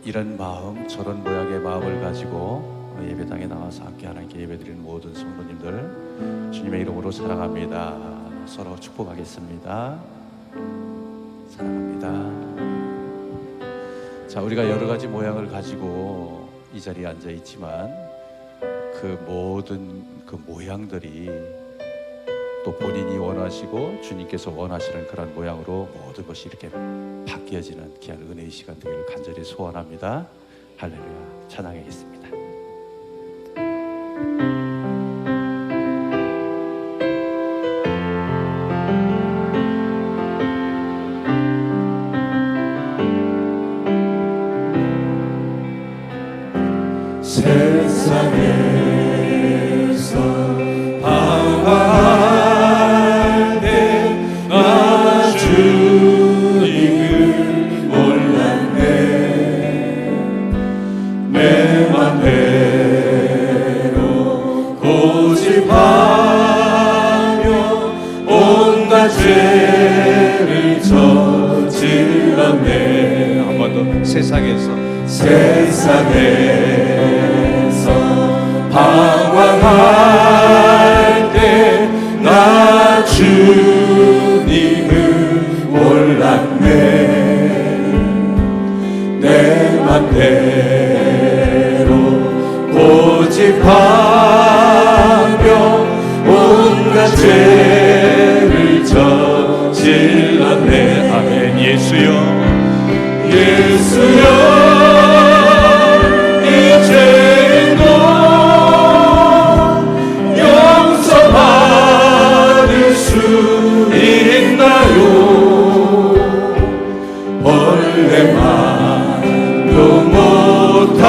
이런 마음, 저런 모양의 마음을 가지고 예배당에 나와서 함께 하나님께 예배드리는 모든 성도님들 주님의 이름으로 사랑합니다. 서로 축복하겠습니다. 사랑합니다. 자, 우리가 여러 가지 모양을 가지고 이 자리에 앉아 있지만 그 모든 그 모양들이 또 본인이 원하시고 주님께서 원하시는 그런 모양으로 모든 것이 이렇게 바뀌어지는 귀한 은혜의 시간 되기를 간절히 소원합니다. 할렐루야. 찬양하겠습니다. 세상에서 방황할 때 나 주님을 몰랐네. 내 맘대로 고집하며 온갖 죄를 저질렀네. 한 번 더. 세상에서 방황할 때 나 주님을 몰랐네. 내 맘대로 고집하며 온갖 죄를 저질렀네. 아멘. 예수여, 예수여, 이제도 용서받을 수 있나요? 벌레만도 못한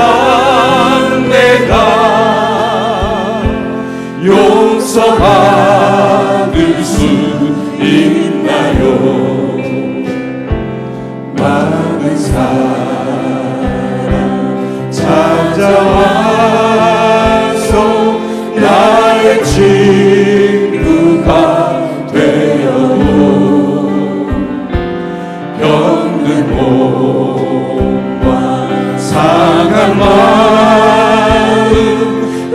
내가 용서받을 수 있나요? 많은 사랑 찾아와서 나의 친구가 되어도 병든 몸과 상한 마음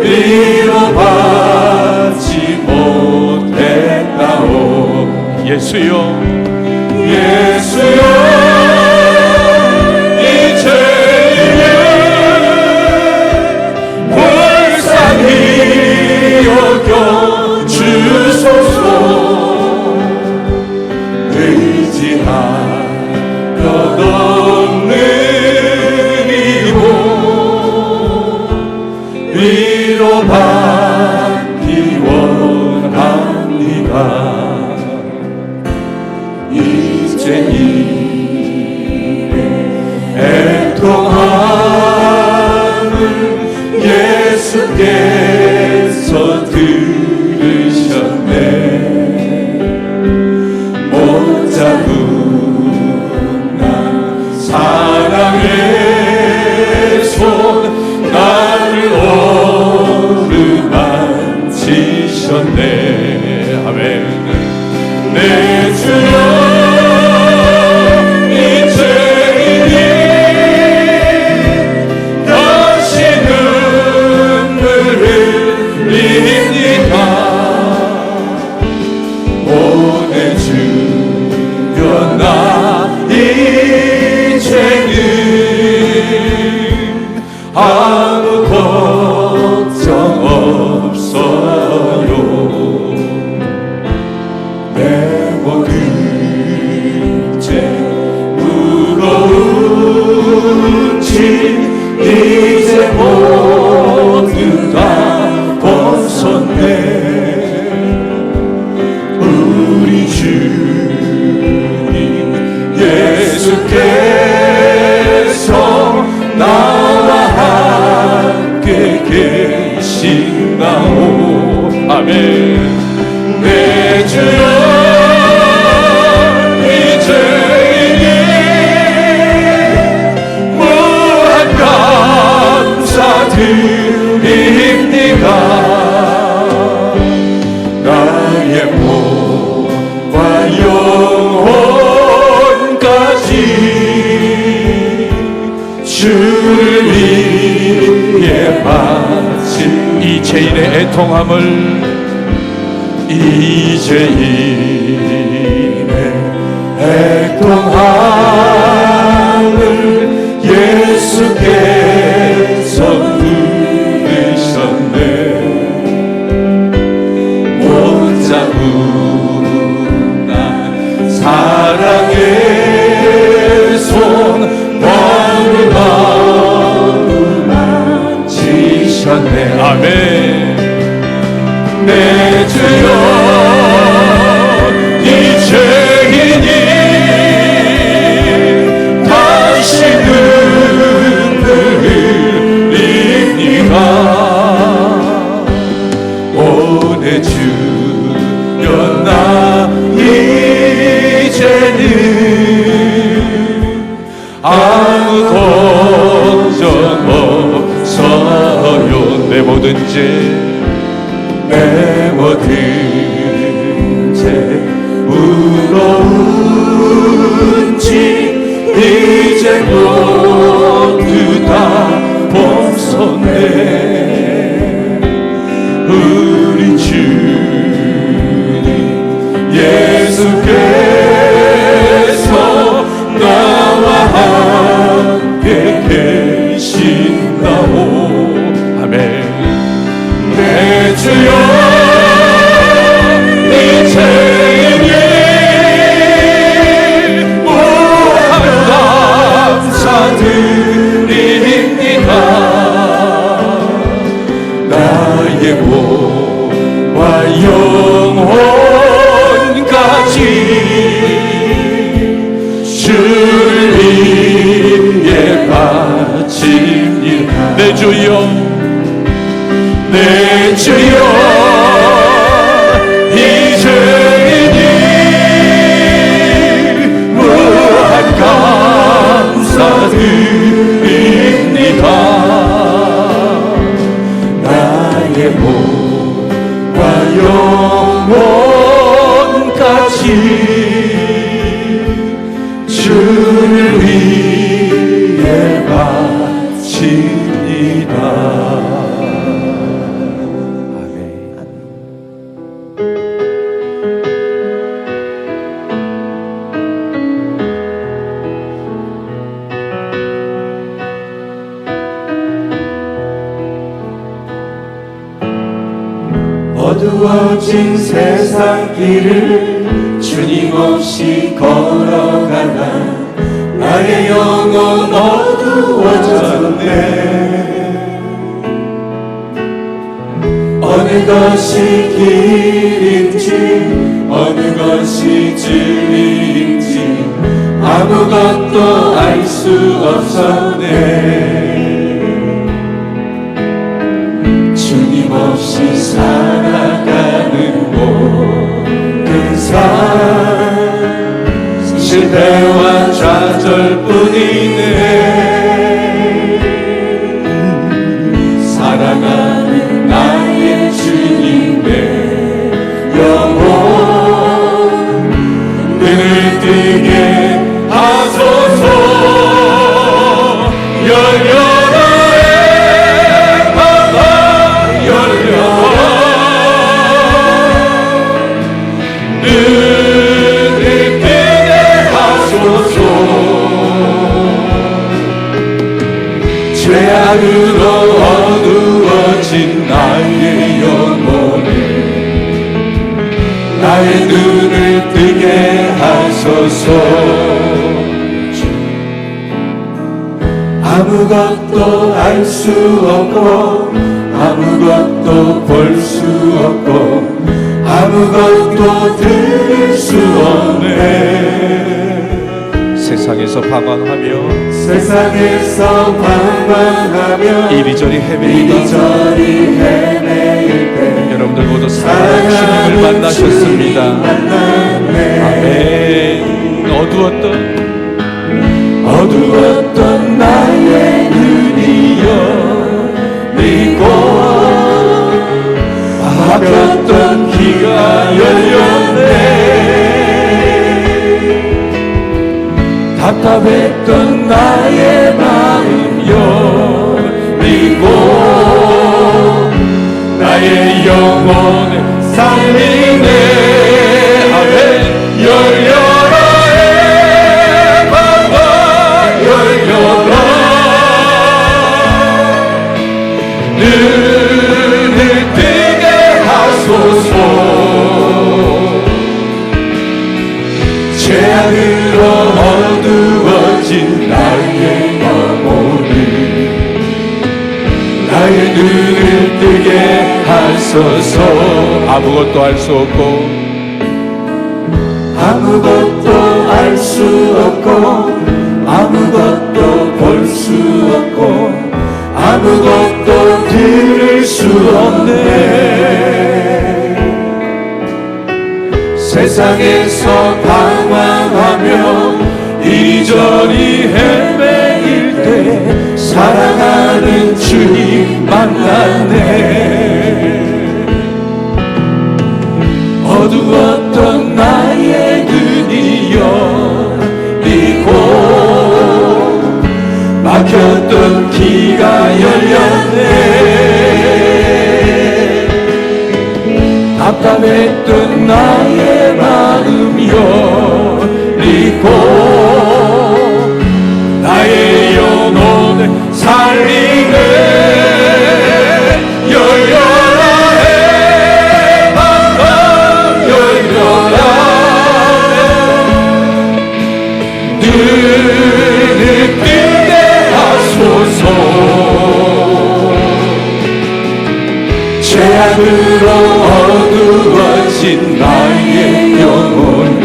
위로받지 못했다오. 예수여, 예수여, 주소서. 의지할 것 없는 이곳 위로받기 원합니다. 이제 이래 애통함을 예수께서 들으셨네. 못 잡은 나 사랑의 손 나를 어루만지셨네. 아멘. 내 주여, 이제니 다시 눈물을 흘립니다. 보내주려 나 이제는 아무 걱정 없어요. 내 모든 죄 무거운 짐 이제 모두 다 벗었네. 우리 주님 예수께서 나와 함께 계신다오. 아멘. 내 주여, 이제니 무한 감사드립니다. 나의 몸과 영혼까지 주 주를 위해 바친 이 죄인의 애통함을 이 죄인의 애통함을 예수께서 부르셨네. 못 잡은 날 사랑의 손 너를 마음 지셨네. 아멘. 내 주여 이 죄인이 다시는 흘립니다. 오 내 주여 나 이제는 아무 걱정 없어요. 내 모든 죄 내 모든 죄 무거운 짐 이제 모두 다 벗었네. 우리 주님 예수께서 나와 함께 계신다오. 아멘. 내 주여 이 죄인이 무한 감사드립니다. 나의 몸과 영혼까지 주를 위해 바칩니다. 내 주여 내 주여 이 죄인이 무한 감사드립니다. 나의 몸과 영혼까지 주를 위해 바칩니다. 어두워진 세상 길을 주님 없이 걸어가다 나의 영혼 어두워졌네. 어느 것이 길인지 어느 것이 진리인지 아무것도 알 수 없었네. 주님 없이 살아가는 모든 삶 실패와 좌절뿐이네. 사랑하는 나의 주님의 영혼 눈을 뜨게 하소서. 열려라 방아 열려라. 눈을 뜨게 하소서. 죄악으로 어두워진 나의 영혼을 나의 눈을 뜨게 하소서. 아무것도 알 수 없고 아무것도 볼 수 없고 아무것도 들을 수 없네. 세상에서 방황하며 세상에서 방황하며 이리저리 헤매이다. 여러분들 모두 사랑하는 주님을 만나셨습니다. 아멘. 어두웠던 나의 눈이 열리고 막혔던 귀가 열렸네. 답답했던 나의 마음 살리네. 아멘. 열려라 에바가 열려라. 눈을 뜨게 하소서. 죄악으로 어두워진 나의 영혼을 나의 눈을 뜨게 하소서. 아무것도 알 수 없고 아무것도 알 수 없고 아무것도 볼 수 없고 아무것도 들을 수 없네. 세상에서 방황하며 이리저리 헤매일 때 사랑하는 주님 만났네. 어두웠던 나의 눈이 열리고 막혔던 귀가 열렸네. 답답했던 나의 마음 열리고 나의 영혼을 살리네. 열려라 해방방 열려라. 눈을 뜨게 하소서. 죄악으로 어두워진 나의 영혼을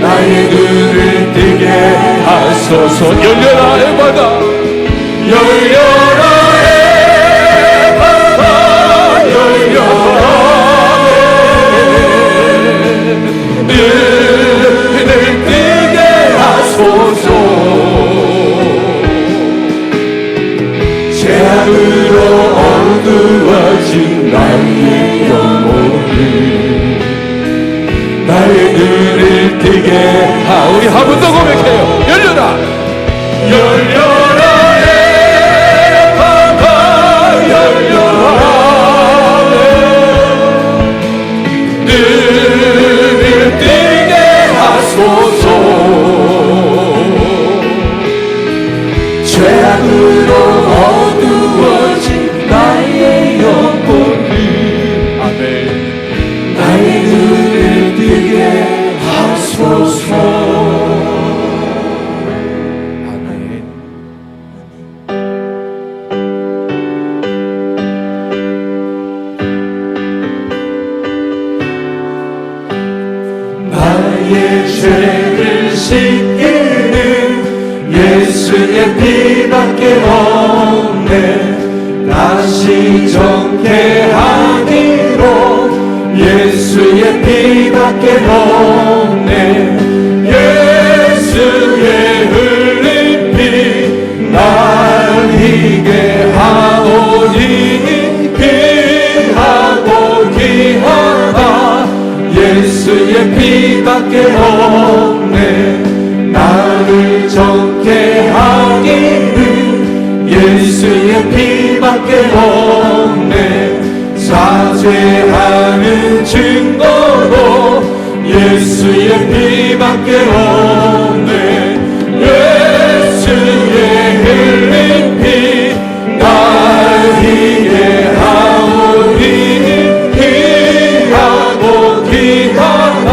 나의 눈을 뜨게 하소서. 열려라 에바가 열려라 에바가 열려라. 눈을 뜨게 하소서. 죄악으로 어두워진 나의 영혼을 나의 눈을 뜨게 우리 한 번 더 고백해요. 열려라 열려라 에바가 열려라. 눈을 뜨게 하소서. 죄악으로 어두워진 나의 영혼을 아멘 나의 눈을 뜨게 하소서. 아멘. 나의 죄를 씻기는 예수의 피밖에 없네. 다시 정케하기로 예수의 피밖에 없네. 예수의 흘린 피 날 희게 하오니 귀하고 귀하다. 예수의 피밖에 없네. 나를 정케하기는 예수의 피밖에 없네. 사죄하는 증거로 예수의 피밖에 없네. 예수의 흘린 피 날 희게 하오니 귀하고 귀하다.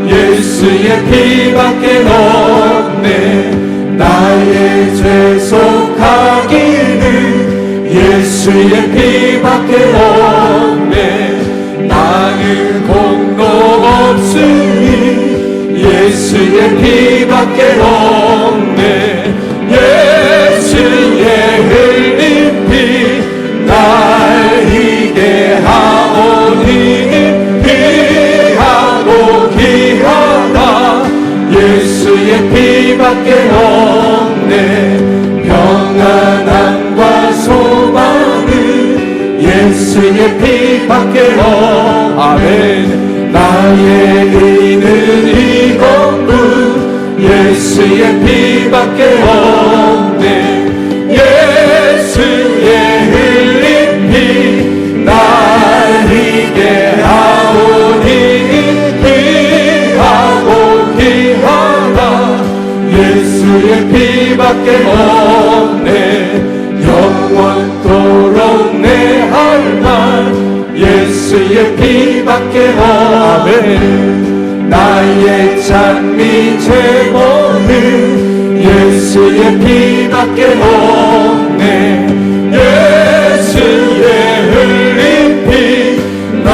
예수의 피밖에 없네. 나의 죄 속하기는 예수의 피밖에 없네. 나는 공로 없으니 예수의 피밖에 없네. 예수의 흘린 피 날 희게 하오니 귀하고 귀하다. 예수의 피밖에 없네. 평안함과 소망은 예수의 피밖에 아멘. 나의 의는 이것뿐 예수의 피밖에 없네. 예수의 흘린 피 날 피밖에 없네. 영원토록 내 할 말 예수의 피밖에 없네. 나의 찬미 제목은 예수의 피밖에 없네. 예수의 흘린 피 날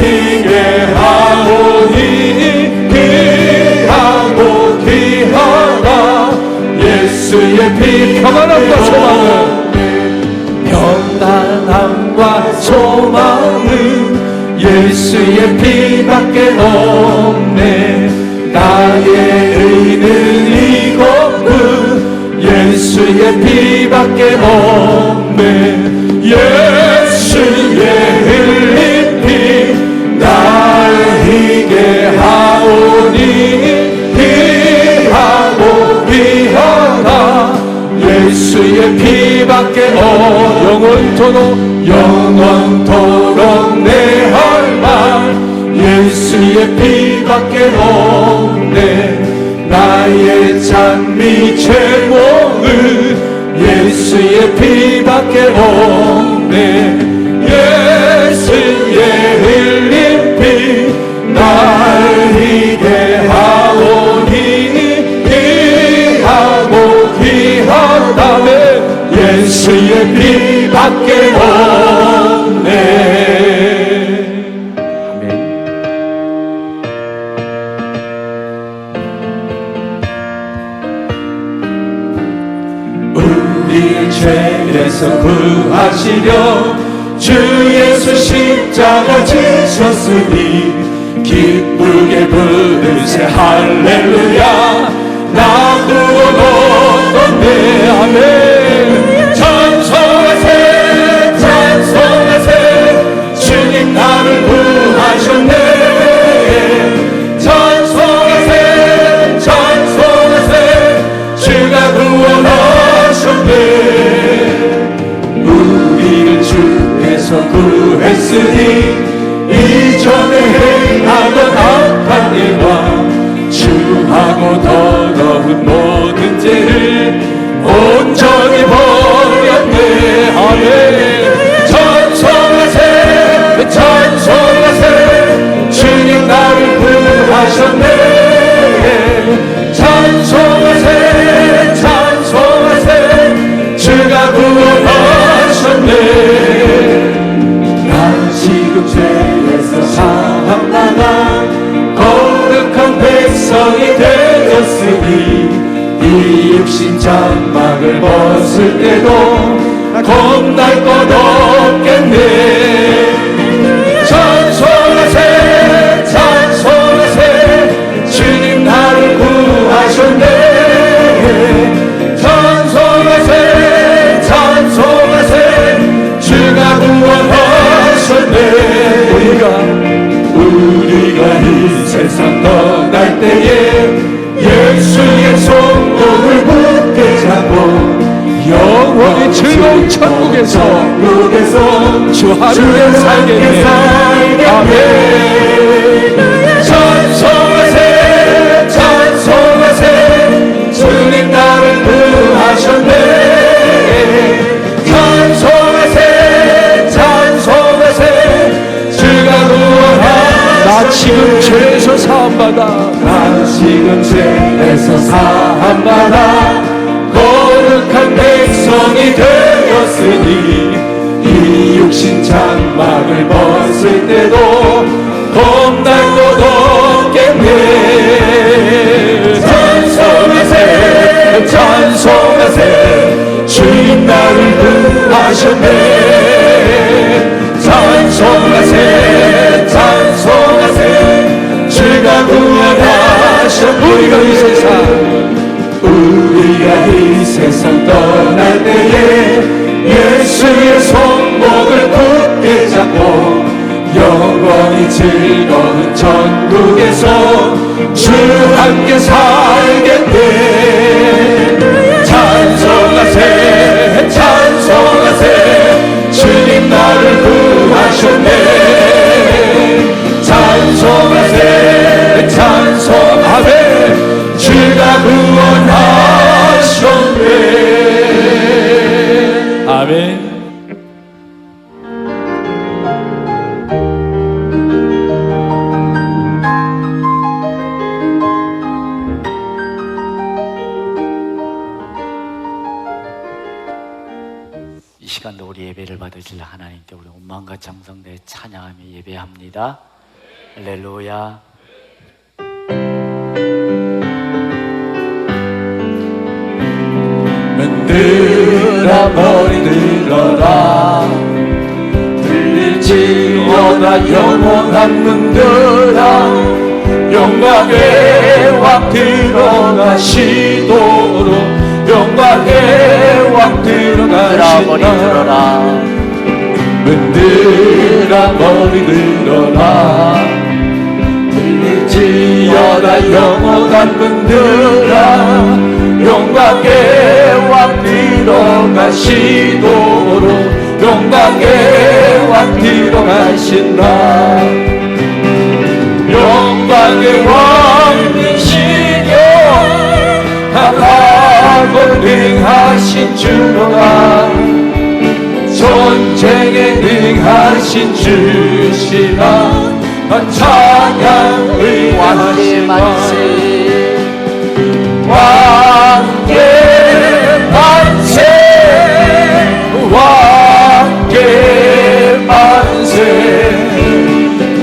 희게 하오니 귀하고 귀하다. 예수의 피 평안함과 소망은 평안함과 소망은 예수의 피밖에 없네. 나의 의는 이것뿐 예수의 피밖에 없네. 예수의 흘린 피 날 희게 하오니 귀하고 귀하다. 예수의 피밖에 영원토록 내 할 말 예수의 피밖에 없네. 나의 찬미 제목은 예수의 피밖에 없네. 예수의 흘린 피 날 희게 하오니 귀하고 귀하다네. 예수의 피밖에 없네. 우리의 죄에서 구하시려 주 예수 십자가 지셨으니 기쁘게 부르세 할렐루야. 나 구원 얻었네. 아멘. 찬송하세 찬송하세 주님 나를 구하셨네. 찬송하세 찬송하세 주가 구원하셨네. 우리를 주께서 구했으니 이전에 행하던 악한 일과 주하고 더러운 모든 죄를 온전히 버렸네. 아멘. 찬송하세 찬송하세 주님 나를 구하셨네. 찬송하세 찬송하세 주가 구원하셨네. 난 지금 죄에서 사함나가 거룩한 백성이 되었으니 이 육신 장막을 벗을 때도 겁날 것 없겠네. 찬송하세 찬송하세 주님 나를 구하셨네. 찬송하세 찬송하세 주가 구원하셨네. 우리가 이 세상 떠날 때에 예수의 손목을 굳게 잡고 영원히 즐거운 천국에서 주 함께 살겠네. 아멘. 찬송하세 찬송하세 주님 나를 구하셨네. 찬송하세 찬송하세 주가 구원하셨네. 나 지금 죄에서 사함받아 나 지금 죄에서 사함받아 거룩한 백성이 되었으니 이 육신 장막을 벗을 때도 겁날 것 없겠네. 찬송하세 찬송하세 주님 나를 구하셨네. 찬송하세 찬송하세 주가 구원하셨네. 우리가 이 세상 떠날 때에 예수의 손목을 굳게 잡고 영원히 즐거운 천국에서 주 함께 살겠네. 찬송하세 찬송하세 주님 나를 구하셨네. 찬송하세 찬송하세 주가 구원하셨네. 이 시간도 우리 예배를 받으실 하나님께 우리 온 마음과 정성대 찬양하며 예배합니다. 할렐루야. 들어 머리 들어라 들릴지어다 영원한 문들아 영광의 왕 들어가시도록 영광의 왕 들어가시도록 머리 들어라 문들아 머리 들어라 들릴지어다 영원한 문들아 영광의 왕 들어가시도록 영광의 왕 들어가신다 영광의 왕 되시며 하나고 능하신 주로다 전쟁에 능하신 주시라 찬양 의하시라 왕께 만세 왕께 만세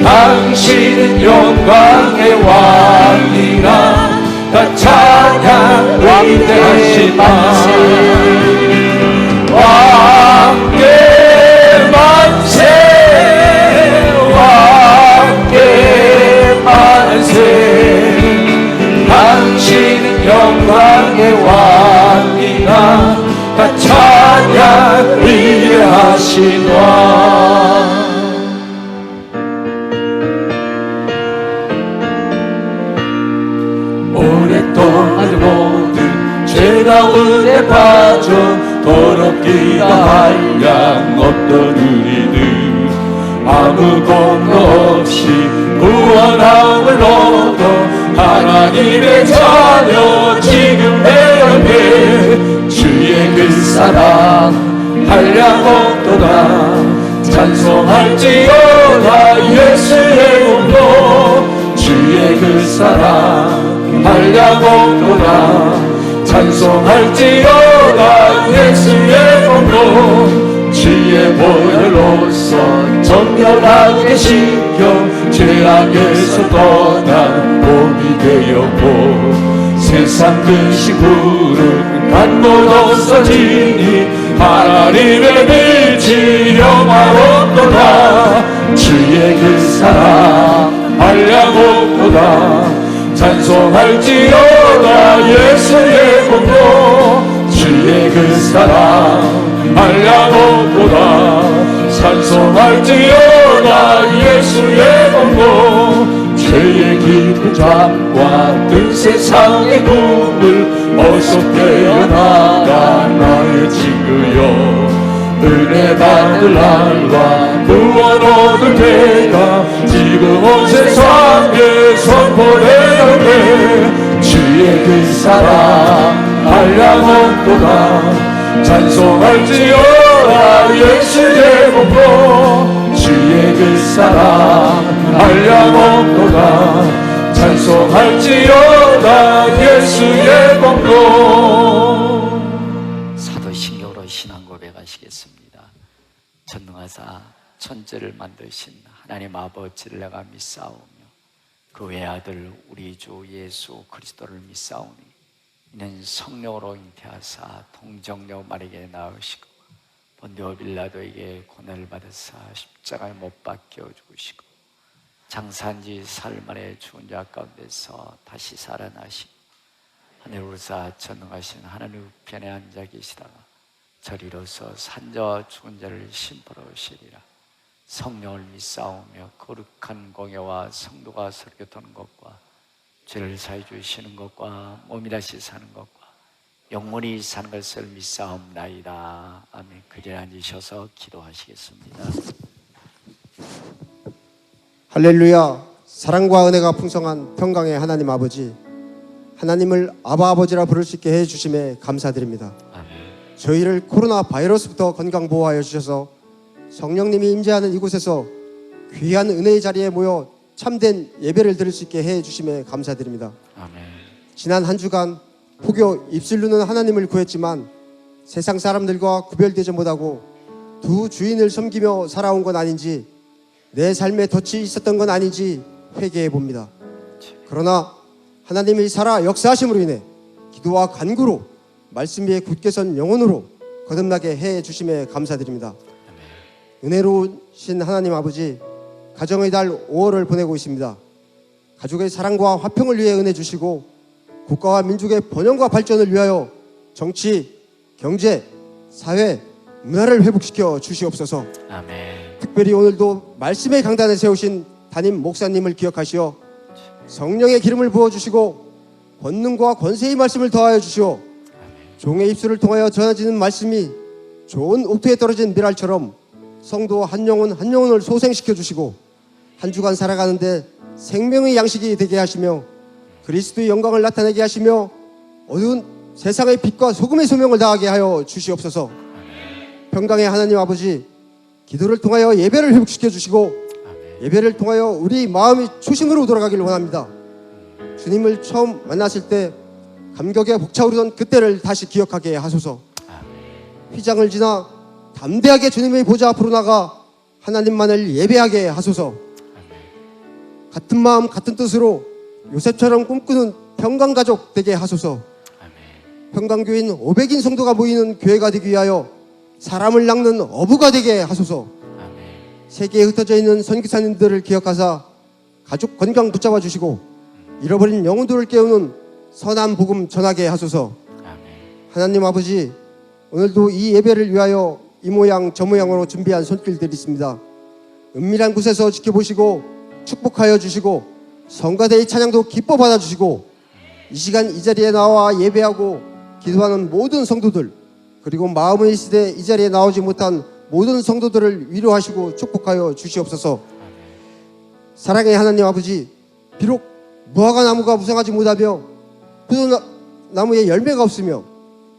당신은 영광의 왕이라 다 찬양 위대하신 만세 왕께 만세 왕께 만세 당신은 영광의 왕이나 다 찬양 위하신 왕 오랫동안 모든 죄 가운데 빠져 더럽기가 한량 없던 우리들 아무 공로 없이 구원함을 얻어 하나님의 자녀 지금 되었네 주의 그 사랑 한량없도다 찬송할지어다 예수의 공로 주의 그 사랑 한량없도다 찬송할지어다 예수의 공로 주의 보혈로서 정결하게 씻겨 죄악에서 떠난 몸이 되었고 세상 그 시구는 간못 없어지니 하나님의 빛이 영화롭도다 주의 그 사랑 한량없도다 찬송할지어다 예수의 공로 주의 그 사랑 한량없도다 찬송할지어다 예수의 공로 죄의 깊은 잠과 뜬 세상의 꿈을 어서 깨어나가 나의 친구여 은혜 받을 날과 구원 얻을 때가 지금 온 세상에 선포되었네 주의 그 사랑 한량없도다 찬송할지어다 예수의 공로 주의 그 사랑 한량없도다 찬송할지어다 예수의 공로 사도신경으로 신앙 고백하시겠습니다. 전능하사 천지를 만드신 하나님 아버지를 내가 믿사오며 그 외아들 우리 주 예수 그리스도를 믿사오니 이는 성령으로 잉태하사 동정녀 마리아에게 낳으시고 본디오 빌라도에게 고난을 받으사 십자가에 못 박혀 죽으시고 장사한지 사흘 만에 죽은 자 가운데서 다시 살아나시고 하늘 우사 전능하신 하나님 우편에 앉아 계시다가 저리로서 산자와 죽은 자를 심포로 오시리라. 성령을 믿사오며 거룩한 공예와 성도가 서로 교통하는 것과 죄를 사해 주시는 것과 몸이라 사는 것과 영원히 사는 것을 믿사옵나이다. 아멘. 그 자리에 앉으셔서 기도하시겠습니다. 할렐루야. 사랑과 은혜가 풍성한 평강의 하나님 아버지, 하나님을 아바 아버지라 부를 수 있게 해주심에 감사드립니다. 아멘. 저희를 코로나 바이러스부터 건강 보호하여 주셔서 성령님이 임재하는 이곳에서 귀한 은혜의 자리에 모여 참된 예배를 드릴 수 있게 해주심에 감사드립니다. 아멘. 지난 한 주간 혹여 입술로는 하나님을 구했지만 세상 사람들과 구별되지 못하고 두 주인을 섬기며 살아온 건 아닌지, 내 삶에 덫이 있었던 건 아닌지 회개해 봅니다. 그러나 하나님이 살아 역사하심으로 인해 기도와 간구로 말씀 위에 굳게 선 영혼으로 거듭나게 해 주심에 감사드립니다. 은혜로우신 하나님 아버지, 가정의 달 5월을 보내고 있습니다. 가족의 사랑과 화평을 위해 은혜 주시고 국가와 민족의 번영과 발전을 위하여 정치, 경제, 사회, 문화를 회복시켜 주시옵소서. 아멘. 특별히 오늘도 말씀의 강단에 세우신 담임 목사님을 기억하시어 성령의 기름을 부어주시고 권능과 권세의 말씀을 더하여 주시오. 종의 입술을 통하여 전해지는 말씀이 좋은 옥토에 떨어진 미랄처럼 성도 한 영혼 한 영혼을 소생시켜 주시고 한 주간 살아가는데 생명의 양식이 되게 하시며 그리스도의 영광을 나타내게 하시며 어두운 세상의 빛과 소금의 소명을 다하게 하여 주시옵소서. 평강의 하나님 아버지, 기도를 통하여 예배를 회복시켜 주시고 예배를 통하여 우리 마음이 초심으로 돌아가기를 원합니다. 주님을 처음 만났을 때 감격에 벅차오르던 그때를 다시 기억하게 하소서. 휘장을 지나 담대하게 주님의 보좌 앞으로 나가 하나님만을 예배하게 하소서. 같은 마음 같은 뜻으로 요셉처럼 꿈꾸는 평강가족 되게 하소서. 평강교인 500인 성도가 모이는 교회가 되기 위하여 사람을 낚는 어부가 되게 하소서. 세계에 흩어져 있는 선교사님들을 기억하사 가족 건강 붙잡아 주시고 잃어버린 영혼들을 깨우는 선한 복음 전하게 하소서. 하나님 아버지, 오늘도 이 예배를 위하여 이 모양 저 모양으로 준비한 손길들이 있습니다. 은밀한 곳에서 지켜보시고 축복하여 주시고 성가대의 찬양도 기뻐 받아주시고 이 시간 이 자리에 나와 예배하고 기도하는 모든 성도들, 그리고 마음의 시대 이 자리에 나오지 못한 모든 성도들을 위로하시고 축복하여 주시옵소서. 사랑의 하나님 아버지, 비록 무화과 나무가 무성하지 못하며 포도나무에 열매가 없으며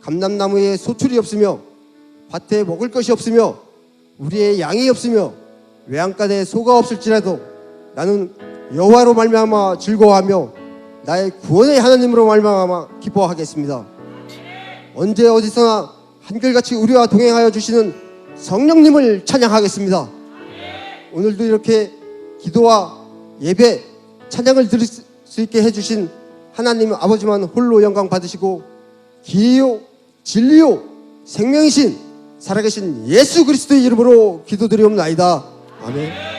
감람나무에 소출이 없으며 밭에 먹을 것이 없으며 우리의 양이 없으며 외양간에 소가 없을지라도 나는 여호와로 말미암아 즐거워하며 나의 구원의 하나님으로 말미암아 기뻐하겠습니다. 언제 어디서나 한결같이 우리와 동행하여 주시는 성령님을 찬양하겠습니다. 오늘도 이렇게 기도와 예배, 찬양을 드릴 수 있게 해주신 하나님 아버지만 홀로 영광 받으시고 기이요 진리요 생명이신 살아계신 예수 그리스도의 이름으로 기도드리옵나이다. 아멘.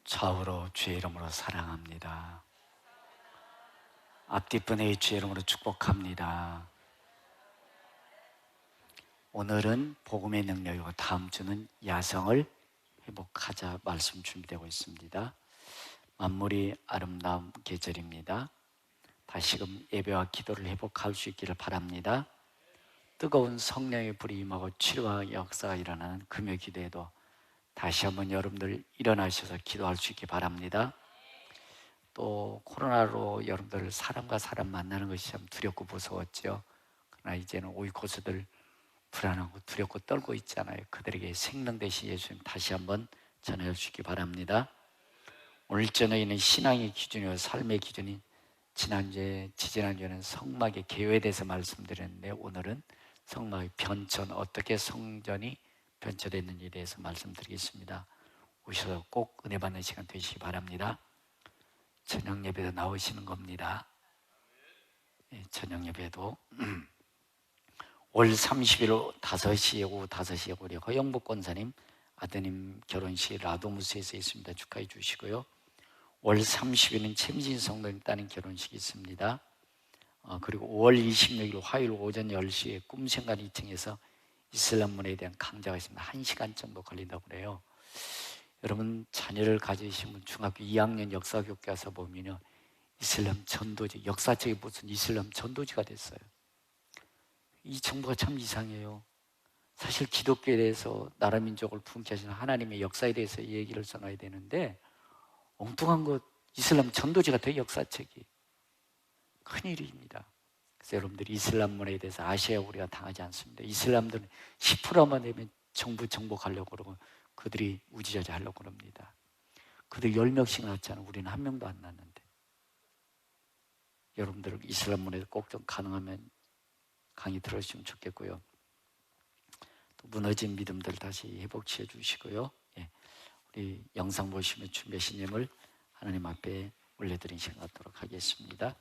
좌우로 주의 이름으로 사랑합니다. 앞뒤분의 주의 이름으로 축복합니다. 오늘은 복음의 능력이고 다음 주는 야성을 회복하자 말씀 준비되고 있습니다. 만물이 아름다운 계절입니다. 다시금 예배와 기도를 회복할 수 있기를 바랍니다. 뜨거운 성령의 불이 임하고 치료와 역사가 일어나는 금요 기도에도 다시 한번 여러분들 일어나셔서 기도할 수 있기 바랍니다. 또 코로나로 여러분들 사람과 사람 만나는 것이 참 두렵고 무서웠죠. 그러나 이제는 오이코스들 불안하고 두렵고 떨고 있잖아요. 그들에게 생명 되신 예수님 다시 한번 전할 수 있기 바랍니다. 오늘 저녁에는 신앙의 기준이요 삶의 기준인 지난주에 지지난주에는 성막의 개요에 대해서 말씀드렸는데 오늘은 성막의 변천, 어떻게 성전이 변천됐는지에 대해서 말씀드리겠습니다. 오셔서 꼭 은혜 받는 시간 되시기 바랍니다. 저녁 예배도 나오시는 겁니다. 저녁 예배도 월 30일 5시에 오후 5시에 우리 허영복 권사님 아드님 결혼식 라도무스에서 있습니다. 축하해 주시고요. 월 30일은 최민진 성도님 따님 결혼식이 있습니다. 그리고 5월 26일 화요일 오전 10시에 꿈생활 2층에서 이슬람 문화에 대한 강좌가 있습니다. 1시간 정도 걸린다고 그래요. 여러분 자녀를 가지신 분 중학교 2학년 역사교육과 가서 보면요, 이슬람 전도지, 역사책이 무슨 이슬람 전도지가 됐어요. 이 정부가 참 이상해요. 사실 기독교에 대해서 나라 민족을 품게 하시는 하나님의 역사에 대해서 얘기를 써놔야 되는데 엉뚱한 것, 이슬람 전도지 같아요. 역사책이 큰일입니다. 그래서 여러분들이 이슬람문화에 대해서 아셔야 우리가 당하지 않습니다. 이슬람들은 10%만 되면 정부 정복하려고 그러고 그들이 우지저지 하려고 그럽니다. 그들 10명씩 낳았잖아요. 우리는 한 명도 안 낳았는데. 여러분들 이슬람문화에 꼭 좀 가능하면 강의 들어주시면 좋겠고요. 또 무너진 믿음들 다시 회복시켜 주시고요. 예. 우리 영상 보시면 준비하신 예물 하나님 앞에 올려드린 시간 갖도록 하겠습니다.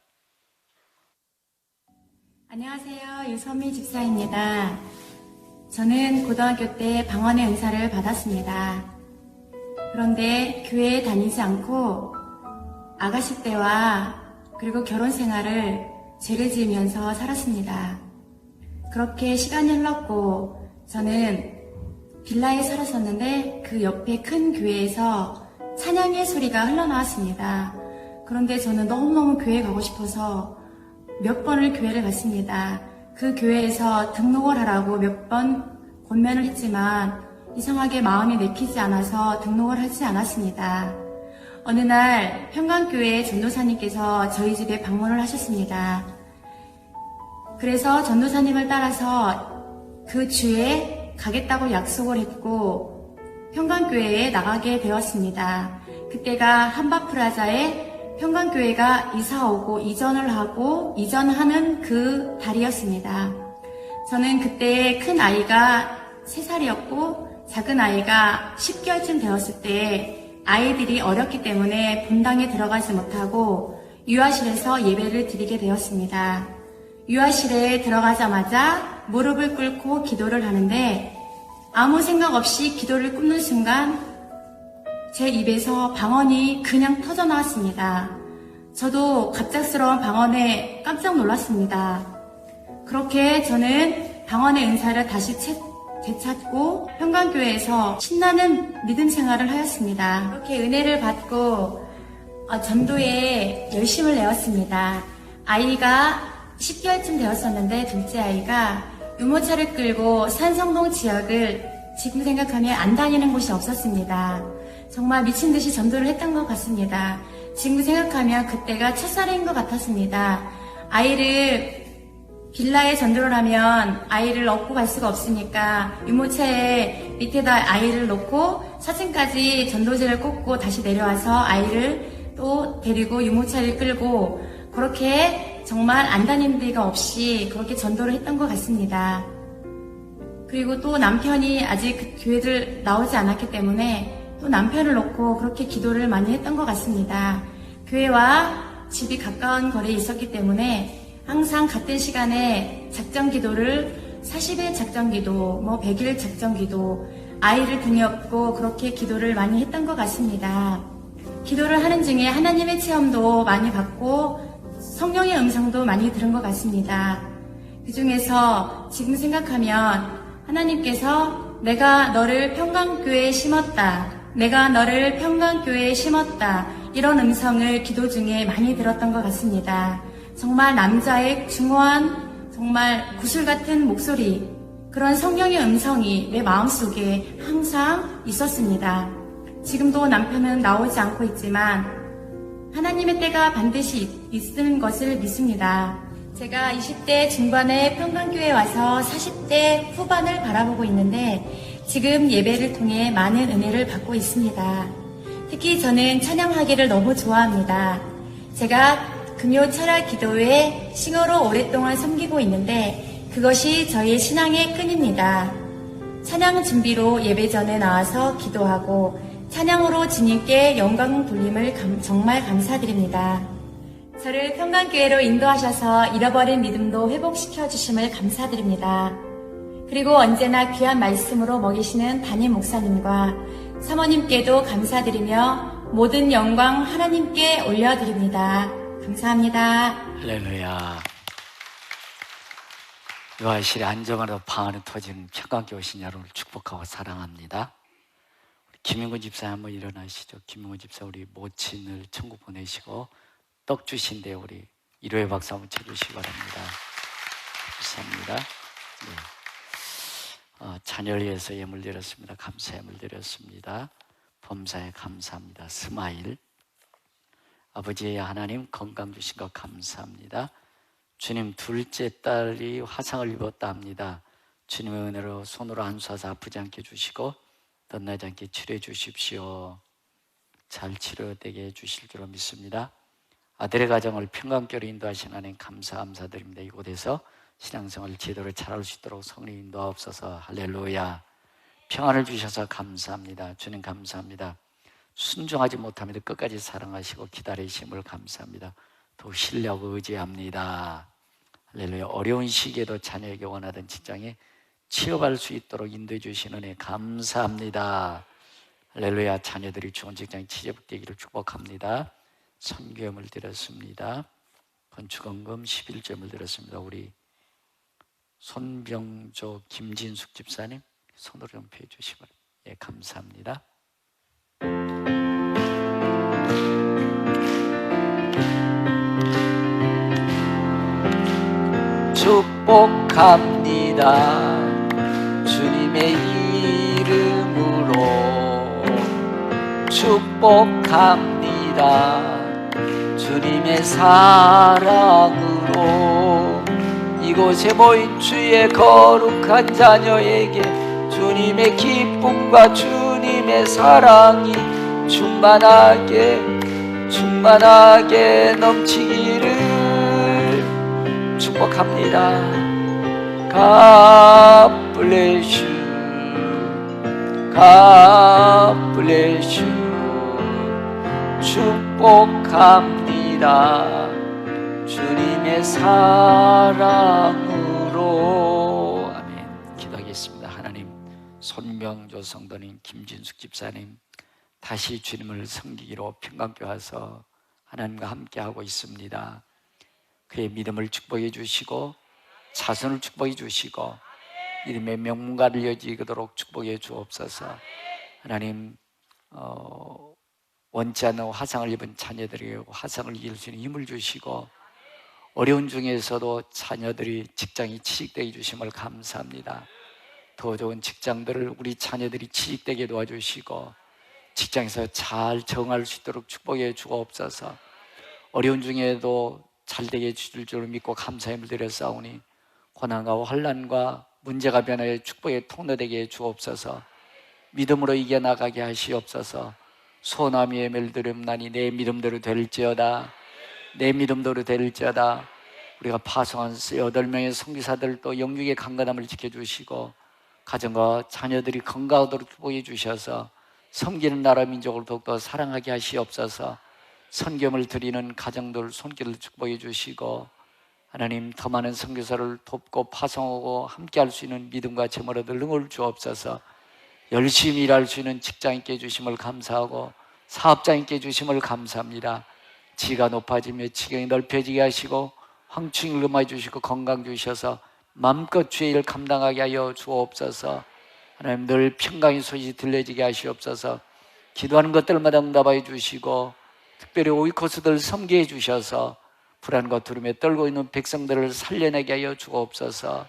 안녕하세요. 유선미 집사입니다. 저는 고등학교 때 방언의 은사를 받았습니다. 그런데 교회에 다니지 않고 아가씨 때와 그리고 결혼 생활을 죄를 지으면서 살았습니다. 그렇게 시간이 흘렀고 저는 빌라에 살았었는데 그 옆에 큰 교회에서 찬양의 소리가 흘러나왔습니다. 그런데 저는 너무너무 교회에 가고 싶어서 몇 번을 교회를 갔습니다. 그 교회에서 등록을 하라고 몇 번 권면을 했지만 이상하게 마음이 내키지 않아서 등록을 하지 않았습니다. 어느 날 평강교회 전도사님께서 저희 집에 방문을 하셨습니다. 그래서 전도사님을 따라서 그 주에 가겠다고 약속을 했고 평강교회에 나가게 되었습니다. 그때가 한바프라자에 평강교회가 이사오고 이전하는 그 달이었습니다. 저는 그때 큰 아이가 3살이었고 작은 아이가 10개월쯤 되었을 때 아이들이 어렸기 때문에 본당에 들어가지 못하고 유아실에서 예배를 드리게 되었습니다. 유아실에 들어가자마자 무릎을 꿇고 기도를 하는데 아무 생각 없이 기도를 굽는 순간 제 입에서 방언이 그냥 터져 나왔습니다. 저도 갑작스러운 방언에 깜짝 놀랐습니다. 그렇게 저는 방언의 은사를 다시 되찾고 평강교회에서 신나는 믿음 생활을 하였습니다. 그렇게 은혜를 받고 전도에 열심을 내었습니다. 아이가 10개월쯤 되었었는데 둘째 아이가 유모차를 끌고 산성동 지역을 지금 생각하면 안 다니는 곳이 없었습니다. 정말 미친 듯이 전도를 했던 것 같습니다. 지금 생각하면 그때가 첫사랑인 것 같았습니다. 아이를 빌라에 전도를 하면 아이를 업고 갈 수가 없으니까 유모차에 밑에다 아이를 놓고 사진까지 전도지를 꽂고 다시 내려와서 아이를 또 데리고 유모차를 끌고 그렇게 정말 안 다니는 데가 없이 그렇게 전도를 했던 것 같습니다. 그리고 또 남편이 아직 그 교회를 나오지 않았기 때문에 또 남편을 놓고 그렇게 기도를 많이 했던 것 같습니다. 교회와 집이 가까운 거리에 있었기 때문에 항상 같은 시간에 작정 기도를 40일 작정 기도, 100일 작정 기도, 아이를 등에 업고 그렇게 기도를 많이 했던 것 같습니다. 기도를 하는 중에 하나님의 체험도 많이 받고 성령의 음성도 많이 들은 것 같습니다. 그 중에서 지금 생각하면 하나님께서 내가 너를 평강교회에 심었다. 내가 너를 평강교회에 심었다. 이런 음성을 기도 중에 많이 들었던 것 같습니다. 정말 남자의 중후한 정말 구슬 같은 목소리, 그런 성령의 음성이 내 마음속에 항상 있었습니다. 지금도 남편은 나오지 않고 있지만 하나님의 때가 반드시 있는 것을 믿습니다. 제가 20대 중반에 평강교회에 와서 40대 후반을 바라보고 있는데 지금 예배를 통해 많은 은혜를 받고 있습니다. 특히 저는 찬양하기를 너무 좋아합니다. 제가 금요 철야 기도회 싱어로 오랫동안 섬기고 있는데 그것이 저희 신앙의 끈입니다. 찬양 준비로 예배 전에 나와서 기도하고 찬양으로 주님께 영광 돌림을 정말 감사드립니다. 저를 평강교회로 인도하셔서 잃어버린 믿음도 회복시켜 주심을 감사드립니다. 그리고 언제나 귀한 말씀으로 먹이시는 담임 목사님과 사모님께도 감사드리며 모든 영광 하나님께 올려드립니다. 감사합니다. 할렐루야. 유아실에 안정화로 방언이 터지는 평강교회 오신 여러분을 축복하고 사랑합니다. 우리 김용근 집사 한번 일어나시죠. 김용근 집사 우리 모친을 천국 보내시고 떡 주신데 우리 일요일 박수 한번 쳐주시기 바랍니다. 감사합니다. 자녀를 위해서 예물 드렸습니다. 감사 예물 드렸습니다. 범사에 감사합니다. 스마일. 아버지 하나님 건강 주신 것 감사합니다. 주님 둘째 딸이 화상을 입었다 합니다. 주님의 은혜로 손으로 안수하사 아프지 않게 해주시고 덧나지 않게 치료해 주십시오. 잘 치료되게 해주실 줄로 믿습니다. 아들의 가정을 평강교로 인도하신 하나님 감사드립니다. 이곳에서 신앙생활 제대로 잘할 수 있도록 성령 인도하옵소서. 할렐루야. 평안을 주셔서 감사합니다. 주님 감사합니다. 순종하지 못함에도 끝까지 사랑하시고 기다리심을 감사합니다. 더 신뢰하고 의지합니다. 할렐루야. 어려운 시기에도 자녀에게 원하던 직장에 취업할 수 있도록 인도해 주시는 은혜 감사합니다. 할렐루야. 자녀들이 좋은 직장에 취업되기를 축복합니다. 선교금을 드렸습니다. 건축원금 11점을 드렸습니다. 우리 손병조 김진숙 집사님 손으로 좀 펴 주시면 감사합니다. 축복합니다. 주님의 이름으로 축복합니다. 주님의 사랑으로 이곳에 모인 주의 거룩한 자녀에게 주님의 기쁨과 주님의 사랑이 충만하게 넘치기를 축복합니다. God bless you. God bless you. 축복합니다. 주님의 사랑으로. 아멘. 기도하겠습니다. 하나님, 손명조 성도님, 김진숙 집사님 다시 주님을 섬기기로 평강교회 와서 하나님과 함께하고 있습니다. 그의 믿음을 축복해 주시고 자손을 축복해 주시고 믿음의 명문가를 이어지도록 축복해 주옵소서. 하나님, 원치 않는 화상을 입은 자녀들에게 화상을 이길 수 있는 힘을 주시고 어려운 중에서도 자녀들이 직장이 취직되게 주심을 감사합니다. 더 좋은 직장들을 우리 자녀들이 취직되게 도와주시고 직장에서 잘 정할 수 있도록 축복해 주옵소서. 어려운 중에도 잘되게 해주실 줄 믿고 감사함을 드렸사오니 고난과 환난과 문제가 변하여 축복의 통로되게 해 주옵소서. 믿음으로 이겨나가게 하시옵소서. 소나미 예매를 드렸나니 내 믿음대로 될지어다. 내 믿음대로 될지어다. 우리가 파송한 8명의 선교사들도 영육의 강건함을 지켜주시고 가정과 자녀들이 건강하도록 축복해 주셔서 섬기는 나라 민족을 더욱더 사랑하게 하시옵소서. 선교를 드리는 가정들 손길을 축복해 주시고 하나님, 더 많은 선교사를 돕고 파송하고 함께할 수 있는 믿음과 재물 얻을 능을 주옵소서. 열심히 일할 수 있는 직장인께 주심을 감사하고 사업장인께 주심을 감사합니다. 지가 높아지며 지경이 넓혀지게 하시고 황충을 금해 주시고 건강 주셔서 마음껏 주의 일을 감당하게 하여 주옵소서. 하나님, 늘 평강의 소식이 들려지게 하시옵소서. 기도하는 것들마다 응답하여 주시고 특별히 오이코스들 섬기해 주셔서 불안과 두려움에 떨고 있는 백성들을 살려내게 하여 주옵소서.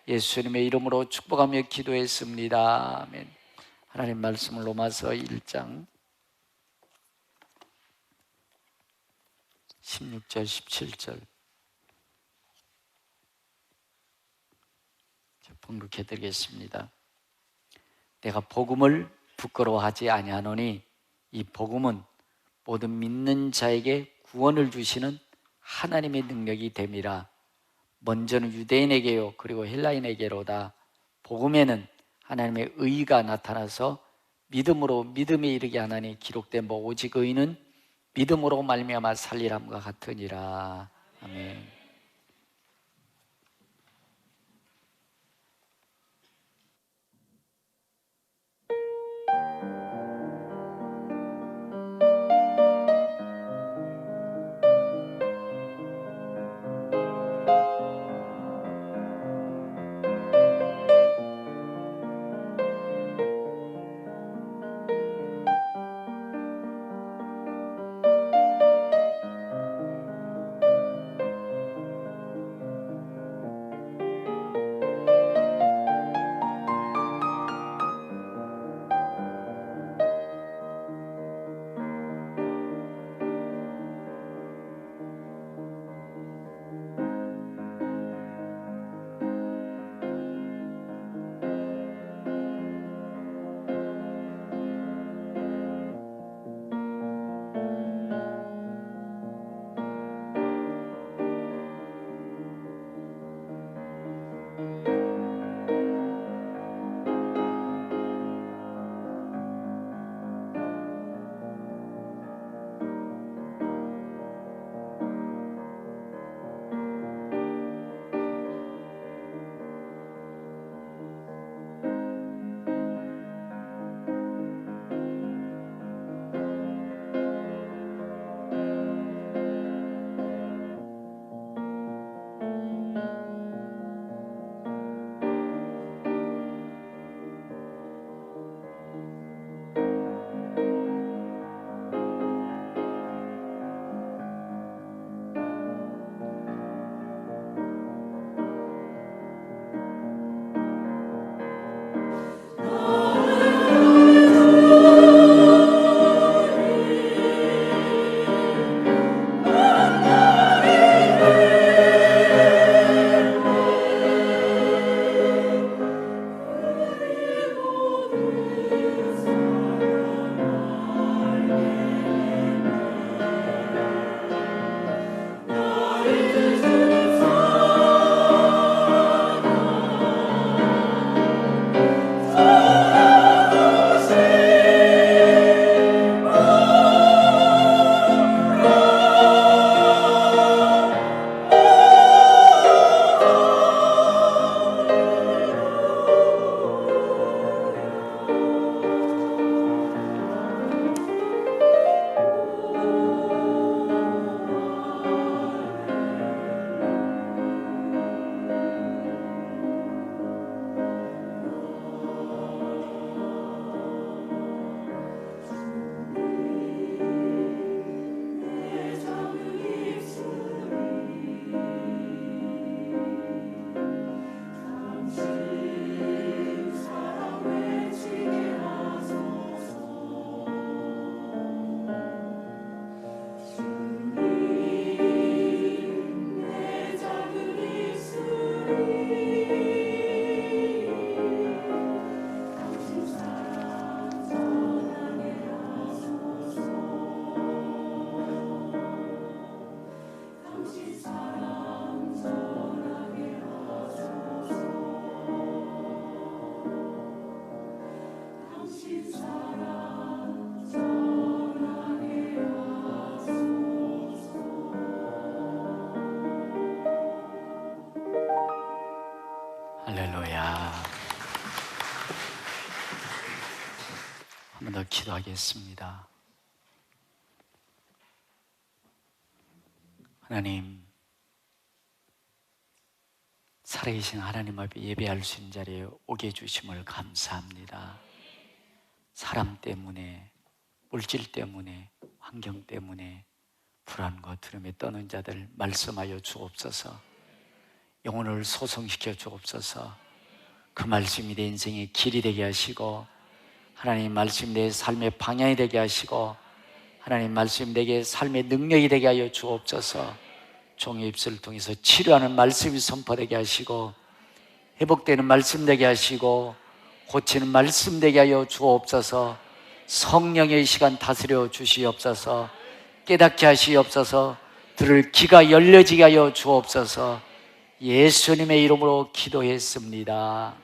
예수님의 이름으로 축복하며 기도했습니다. 아멘. 하나님 말씀을 로마서 1장 16절 17절 봉독해 드리겠습니다. 내가 복음을 부끄러워하지 아니하노니 이 복음은 모든 믿는 자에게 구원을 주시는 하나님의 능력이 됨이라. 먼저는 유대인에게요 그리고 헬라인에게로다. 복음에는 하나님의 의가 나타나서 믿음으로 믿음에 이르게 하나니 기록된 바 오직 의는 믿음으로 말미암아 살리람과 같으니라. 아멘. 할렐루야. 한 번 더 기도하겠습니다. 하나님, 살아계신 하나님 앞에 예배할 수 있는 자리에 오게 해주심을 감사합니다. 사람 때문에, 물질 때문에, 환경 때문에 불안과 두려움에 떠는 자들 말씀하여 주옵소서. 영혼을 소성시켜 주옵소서. 그 말씀이 내 인생의 길이 되게 하시고, 하나님 말씀 내 삶의 방향이 되게 하시고, 하나님 말씀 내게 삶의 능력이 되게 하여 주옵소서. 종의 입술을 통해서 치료하는 말씀이 선포되게 하시고, 회복되는 말씀 되게 하시고, 고치는 말씀 되게 하여 주옵소서. 성령의 시간 다스려 주시옵소서. 깨닫게 하시옵소서. 들을 귀가 열려지게 하여 주옵소서. 예수님의 이름으로 기도했습니다.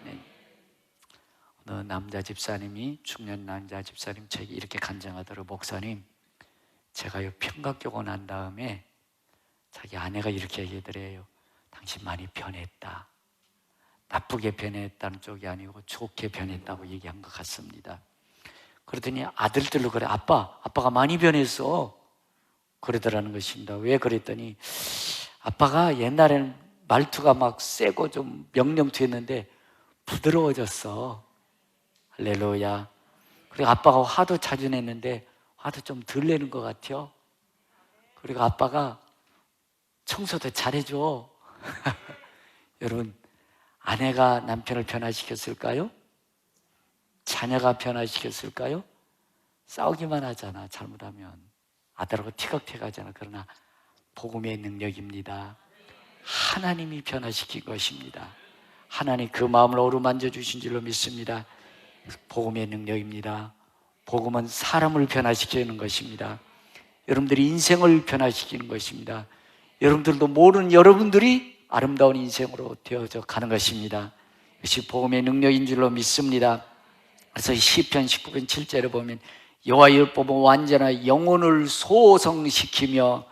어느 남자 집사님이, 중년 남자 집사님 저에게 이렇게 간증하더라고요. 목사님, 제가요 평강교고 난 다음에 자기 아내가 이렇게 얘기하더래요. 당신 많이 변했다. 나쁘게 변했다는 쪽이 아니고 좋게 변했다고 얘기한 것 같습니다. 그러더니 아들들로 그래, 아빠가 많이 변했어 그러더라는 것입니다. 왜 그랬더니 아빠가 옛날에는 말투가 막 세고 좀 명령투였는데 부드러워졌어. 할렐루야. 그리고 아빠가 화도 자주 냈는데 화도 좀 덜 내는 것 같아요. 그리고 아빠가 청소도 잘해줘. 여러분, 아내가 남편을 변화시켰을까요? 자녀가 변화시켰을까요? 싸우기만 하잖아, 잘못하면. 아들하고 티격태격하잖아. 그러나 복음의 능력입니다. 하나님이 변화시킨 것입니다. 하나님 그 마음을 어루만져 주신 줄로 믿습니다. 복음의 능력입니다. 복음은 사람을 변화시키는 것입니다. 여러분들이 인생을 변화시키는 것입니다. 여러분들도 모르는 여러분들이 아름다운 인생으로 되어져 가는 것입니다. 이것이 복음의 능력인 줄로 믿습니다. 그래서 시편 19편 7절에 보면 여호와의 율법은 완전한 영혼을 소성시키며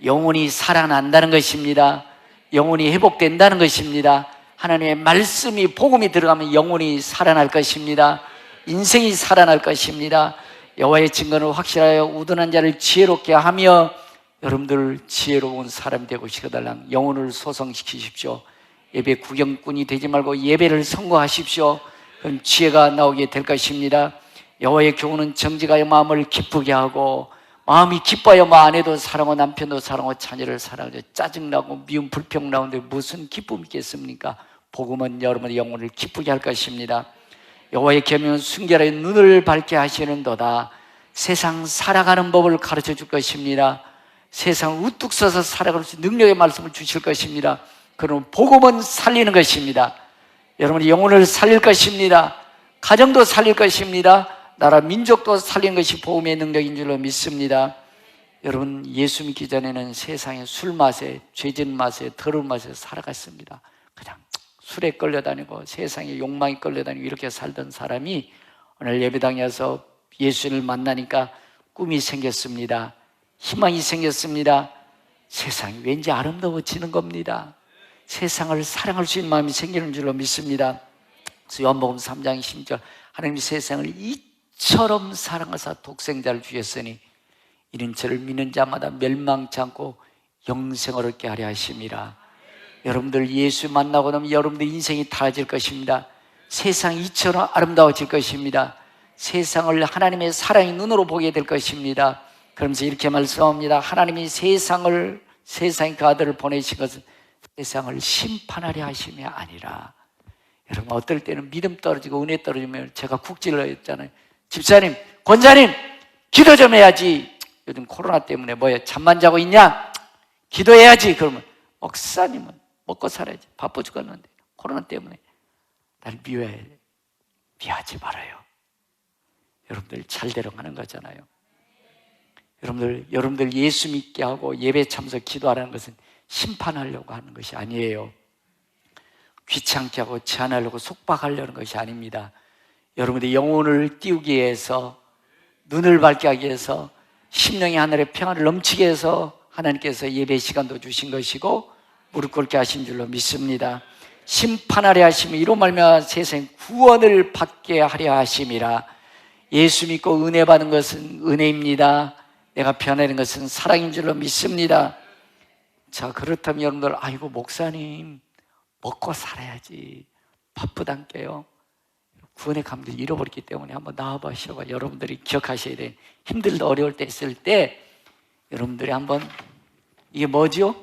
영혼이 살아난다는 것입니다. 영혼이 회복된다는 것입니다. 하나님의 말씀이 복음이 들어가면 영혼이 살아날 것입니다. 인생이 살아날 것입니다. 여호와의 증거는 확실하여 우둔한 자를 지혜롭게 하며 여러분들 지혜로운 사람이 되고 싶어달랑 영혼을 소성시키십시오. 예배 구경꾼이 되지 말고 예배를 성공하십시오. 그럼 지혜가 나오게 될 것입니다. 여호와의 교훈은 정직하여 마음을 기쁘게 하고 마음이 기뻐야 뭐 아내도 사랑하고 남편도 사랑하고 자녀를 사랑하고 짜증나고 미움 불평 나오는데 무슨 기쁨이 있겠습니까? 복음은 여러분의 영혼을 기쁘게 할 것입니다. 여호와의 계명은 순결하여 눈을 밝게 하시는도다. 세상 살아가는 법을 가르쳐 줄 것입니다. 세상을 우뚝 서서 살아갈 수 있는 능력의 말씀을 주실 것입니다. 그럼 복음은 살리는 것입니다. 여러분의 영혼을 살릴 것입니다. 가정도 살릴 것입니다. 나라 민족도 살리는 것이 복음의 능력인 줄로 믿습니다. 여러분, 예수 믿기 전에는 세상의 술 맛에, 죄진 맛에, 더러운 맛에 살아갔습니다. 그냥 술에 끌려다니고 세상의 욕망에 끌려다니고 이렇게 살던 사람이 오늘 예배당에 와서 예수를 만나니까 꿈이 생겼습니다. 희망이 생겼습니다. 세상이 왠지 아름다워지는 겁니다. 세상을 사랑할 수 있는 마음이 생기는 줄로 믿습니다. 그래서 요한복음 3장 10절 하나님이 세상을 이처럼 사랑하사 독생자를 주셨으니 이는 저를 믿는 자마다 멸망치 않고 영생을 얻게 하려 하심이라. 여러분들 예수 만나고 나면 여러분들 인생이 달라질 것입니다. 세상이 이처럼 아름다워질 것입니다. 세상을 하나님의 사랑의 눈으로 보게 될 것입니다. 그러면서 이렇게 말씀합니다. 하나님이 세상에 그 아들을 보내신 것은 세상을 심판하려 하심이 아니라. 여러분, 어떨 때는 믿음 떨어지고 은혜 떨어지면 제가 국질을 했잖아요. 집사님, 권사님, 기도 좀 해야지. 요즘 코로나 때문에 뭐야, 잠만 자고 있냐? 기도해야지. 그러면 목사님은 먹고 살아야지. 바빠 죽었는데 코로나 때문에 날 미워하지 말아요. 여러분들 잘대로 가는 거잖아요. 여러분들 예수 믿게 하고 예배 참석 기도하라는 것은 심판하려고 하는 것이 아니에요. 귀찮게 하고 제한하려고 속박하려는 것이 아닙니다. 여러분들의 영혼을 띄우기 위해서, 눈을 밝게 하기 위해서, 심령의 하늘의 평안을 넘치게 해서 하나님께서 예배 시간도 주신 것이고 무릎 꿇게 하신 줄로 믿습니다. 심판하려 하심이 이로 말미암아 세상 구원을 받게 하려 하심이라. 예수 믿고 은혜 받은 것은 은혜입니다. 내가 변하는 것은 사랑인 줄로 믿습니다. 자, 그렇다면 여러분들, 아이고 목사님 먹고 살아야지 바쁘단께요. 구원의 감기를 잃어버렸기 때문에 한번 나와보시고 여러분들이 기억하셔야 돼. 힘들다 어려울 때 있을 때 여러분들이 한번, 이게 뭐지요?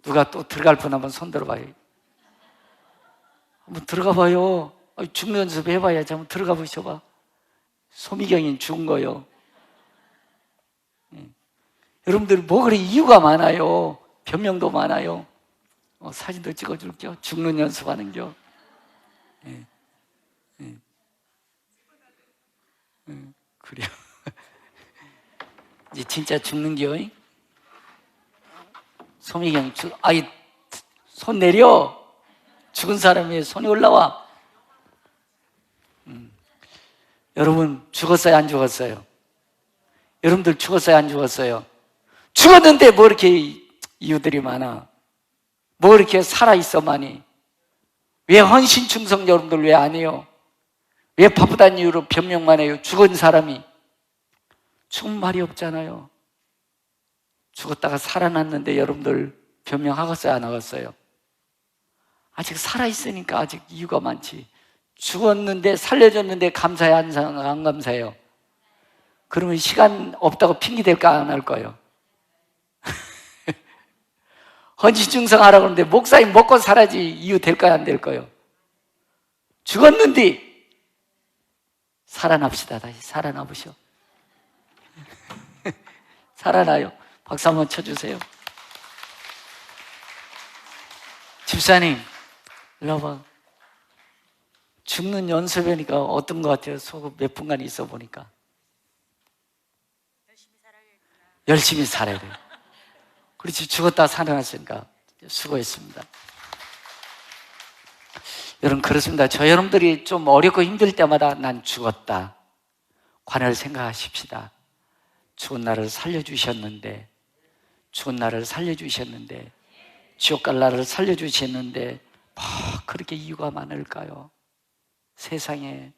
누가 또 들어갈 분 한번 손 들어봐요. 한번 들어가 봐요. 죽는 연습 해봐야지. 한번 들어가 보셔봐. 소미경이 죽은 거요. 여러분들 뭐 그래 이유가 많아요. 변명도 많아요. 사진도 찍어줄게요. 죽는 연습하는겨. 그래요. 이제 진짜 죽는겨. 소미경 손 내려. 죽은 사람이 손이 올라와. 여러분 죽었어요 안 죽었어요? 여러분들 죽었어요 안 죽었어요? 죽었는데 뭐 이렇게 이유들이 많아? 뭐 이렇게 살아있어 많이? 왜 헌신 충성 여러분들 왜 안 해요? 왜 바쁘다는 이유로 변명만 해요? 죽은 사람이 죽은 말이 없잖아요. 죽었다가 살아났는데 여러분들 변명하겠어요 안 하겠어요? 아직 살아있으니까 아직 이유가 많지. 죽었는데 살려줬는데 감사해 안 감사해요? 그러면 시간 없다고 핑계 댈까 안 할 거예요? 헌신충성하라고 하는데 목사님 먹고 살아야지 이유 될까요 안 될 거예요? 죽었는데 살아납시다. 다시 살아나보시오. 살아나요. 박수 한번 쳐주세요. 집사님 일로 와봐. 죽는 연습이니까 어떤 것 같아요? 속으로 몇 분간 있어 보니까 열심히 살아야 돼요. 그렇지. 죽었다 살아났으니까 수고했습니다. 여러분 그렇습니다. 저 여러분들이 좀 어렵고 힘들 때마다 난 죽었다 관을 생각하십시다. 죽은 나를 살려주셨는데, 죽은 나를 살려주셨는데, 지옥 갈 나를 살려주셨는데 뭐 그렇게 이유가 많을까요? 세상에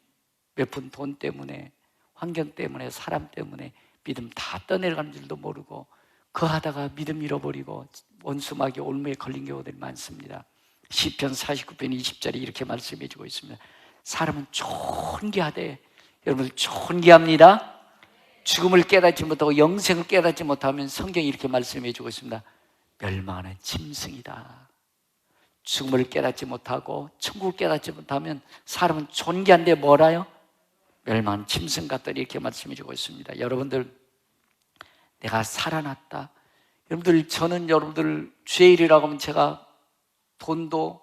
몇 푼 돈 때문에, 환경 때문에, 사람 때문에 믿음 다 떠내려가는 줄도 모르고 그 하다가 믿음 잃어버리고 원수마귀 올무에 걸린 경우들이 많습니다. 시편 49편 20절에 이렇게 말씀해 주고 있습니다. 사람은 존귀하되, 여러분들 존귀합니다. 죽음을 깨닫지 못하고 영생을 깨닫지 못하면 성경이 이렇게 말씀해 주고 있습니다. 멸망하는 짐승이다. 죽음을 깨닫지 못하고 천국을 깨닫지 못하면 사람은 존귀한데 뭐라요? 멸망하는 짐승 같다 이렇게 말씀해 주고 있습니다. 여러분들 내가 살아났다. 여러분들 저는 여러분들 주의 일이라고 하면 제가 돈도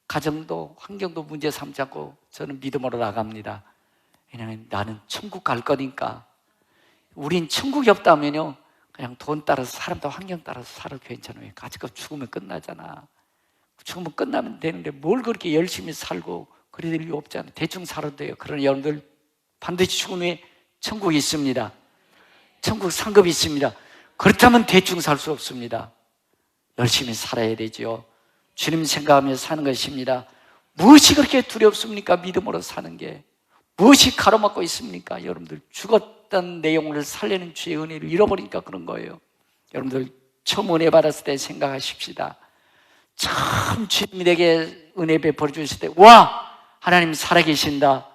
가정도 환경도 문제 삼지 않고 저는 믿음으로 나갑니다. 왜냐하면 나는 천국 갈 거니까. 우린 천국이 없다면요 그냥 돈 따라서 사람도 환경 따라서 살아도 괜찮아요. 아직까지 죽으면 끝나잖아. 죽으면 끝나면 되는데 뭘 그렇게 열심히 살고 그래야 될 이유 없잖아요. 대충 살아도 돼요. 그러나 여러분들 반드시 죽은 후에 천국이 있습니다. 천국 상급이 있습니다. 그렇다면 대충 살 수 없습니다. 열심히 살아야 되죠. 주님 생각하며 사는 것입니다. 무엇이 그렇게 두렵습니까? 믿음으로 사는 게 무엇이 가로막고 있습니까? 여러분들 죽었던 내용을 살리는 주의 은혜를 잃어버리니까 그런 거예요. 여러분들 처음 은혜 받았을 때 생각하십시다. 참 주님이 내게 은혜 베풀어 주실 때, 와! 하나님 살아계신다.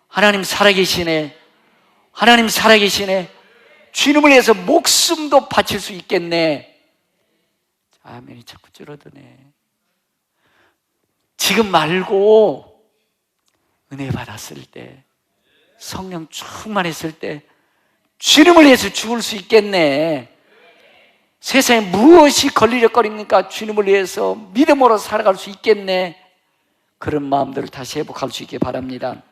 하나님 살아계시네. 하나님 살아계시네. 주님을 위해서 목숨도 바칠 수 있겠네. 아멘이 자꾸 줄어드네. 지금 말고 은혜 받았을 때, 성령 충만했을 때 주님을 위해서 죽을 수 있겠네. 세상에 무엇이 걸리적거립니까? 주님을 위해서 믿음으로 살아갈 수 있겠네. 그런 마음들을 다시 회복할 수 있게 바랍니다.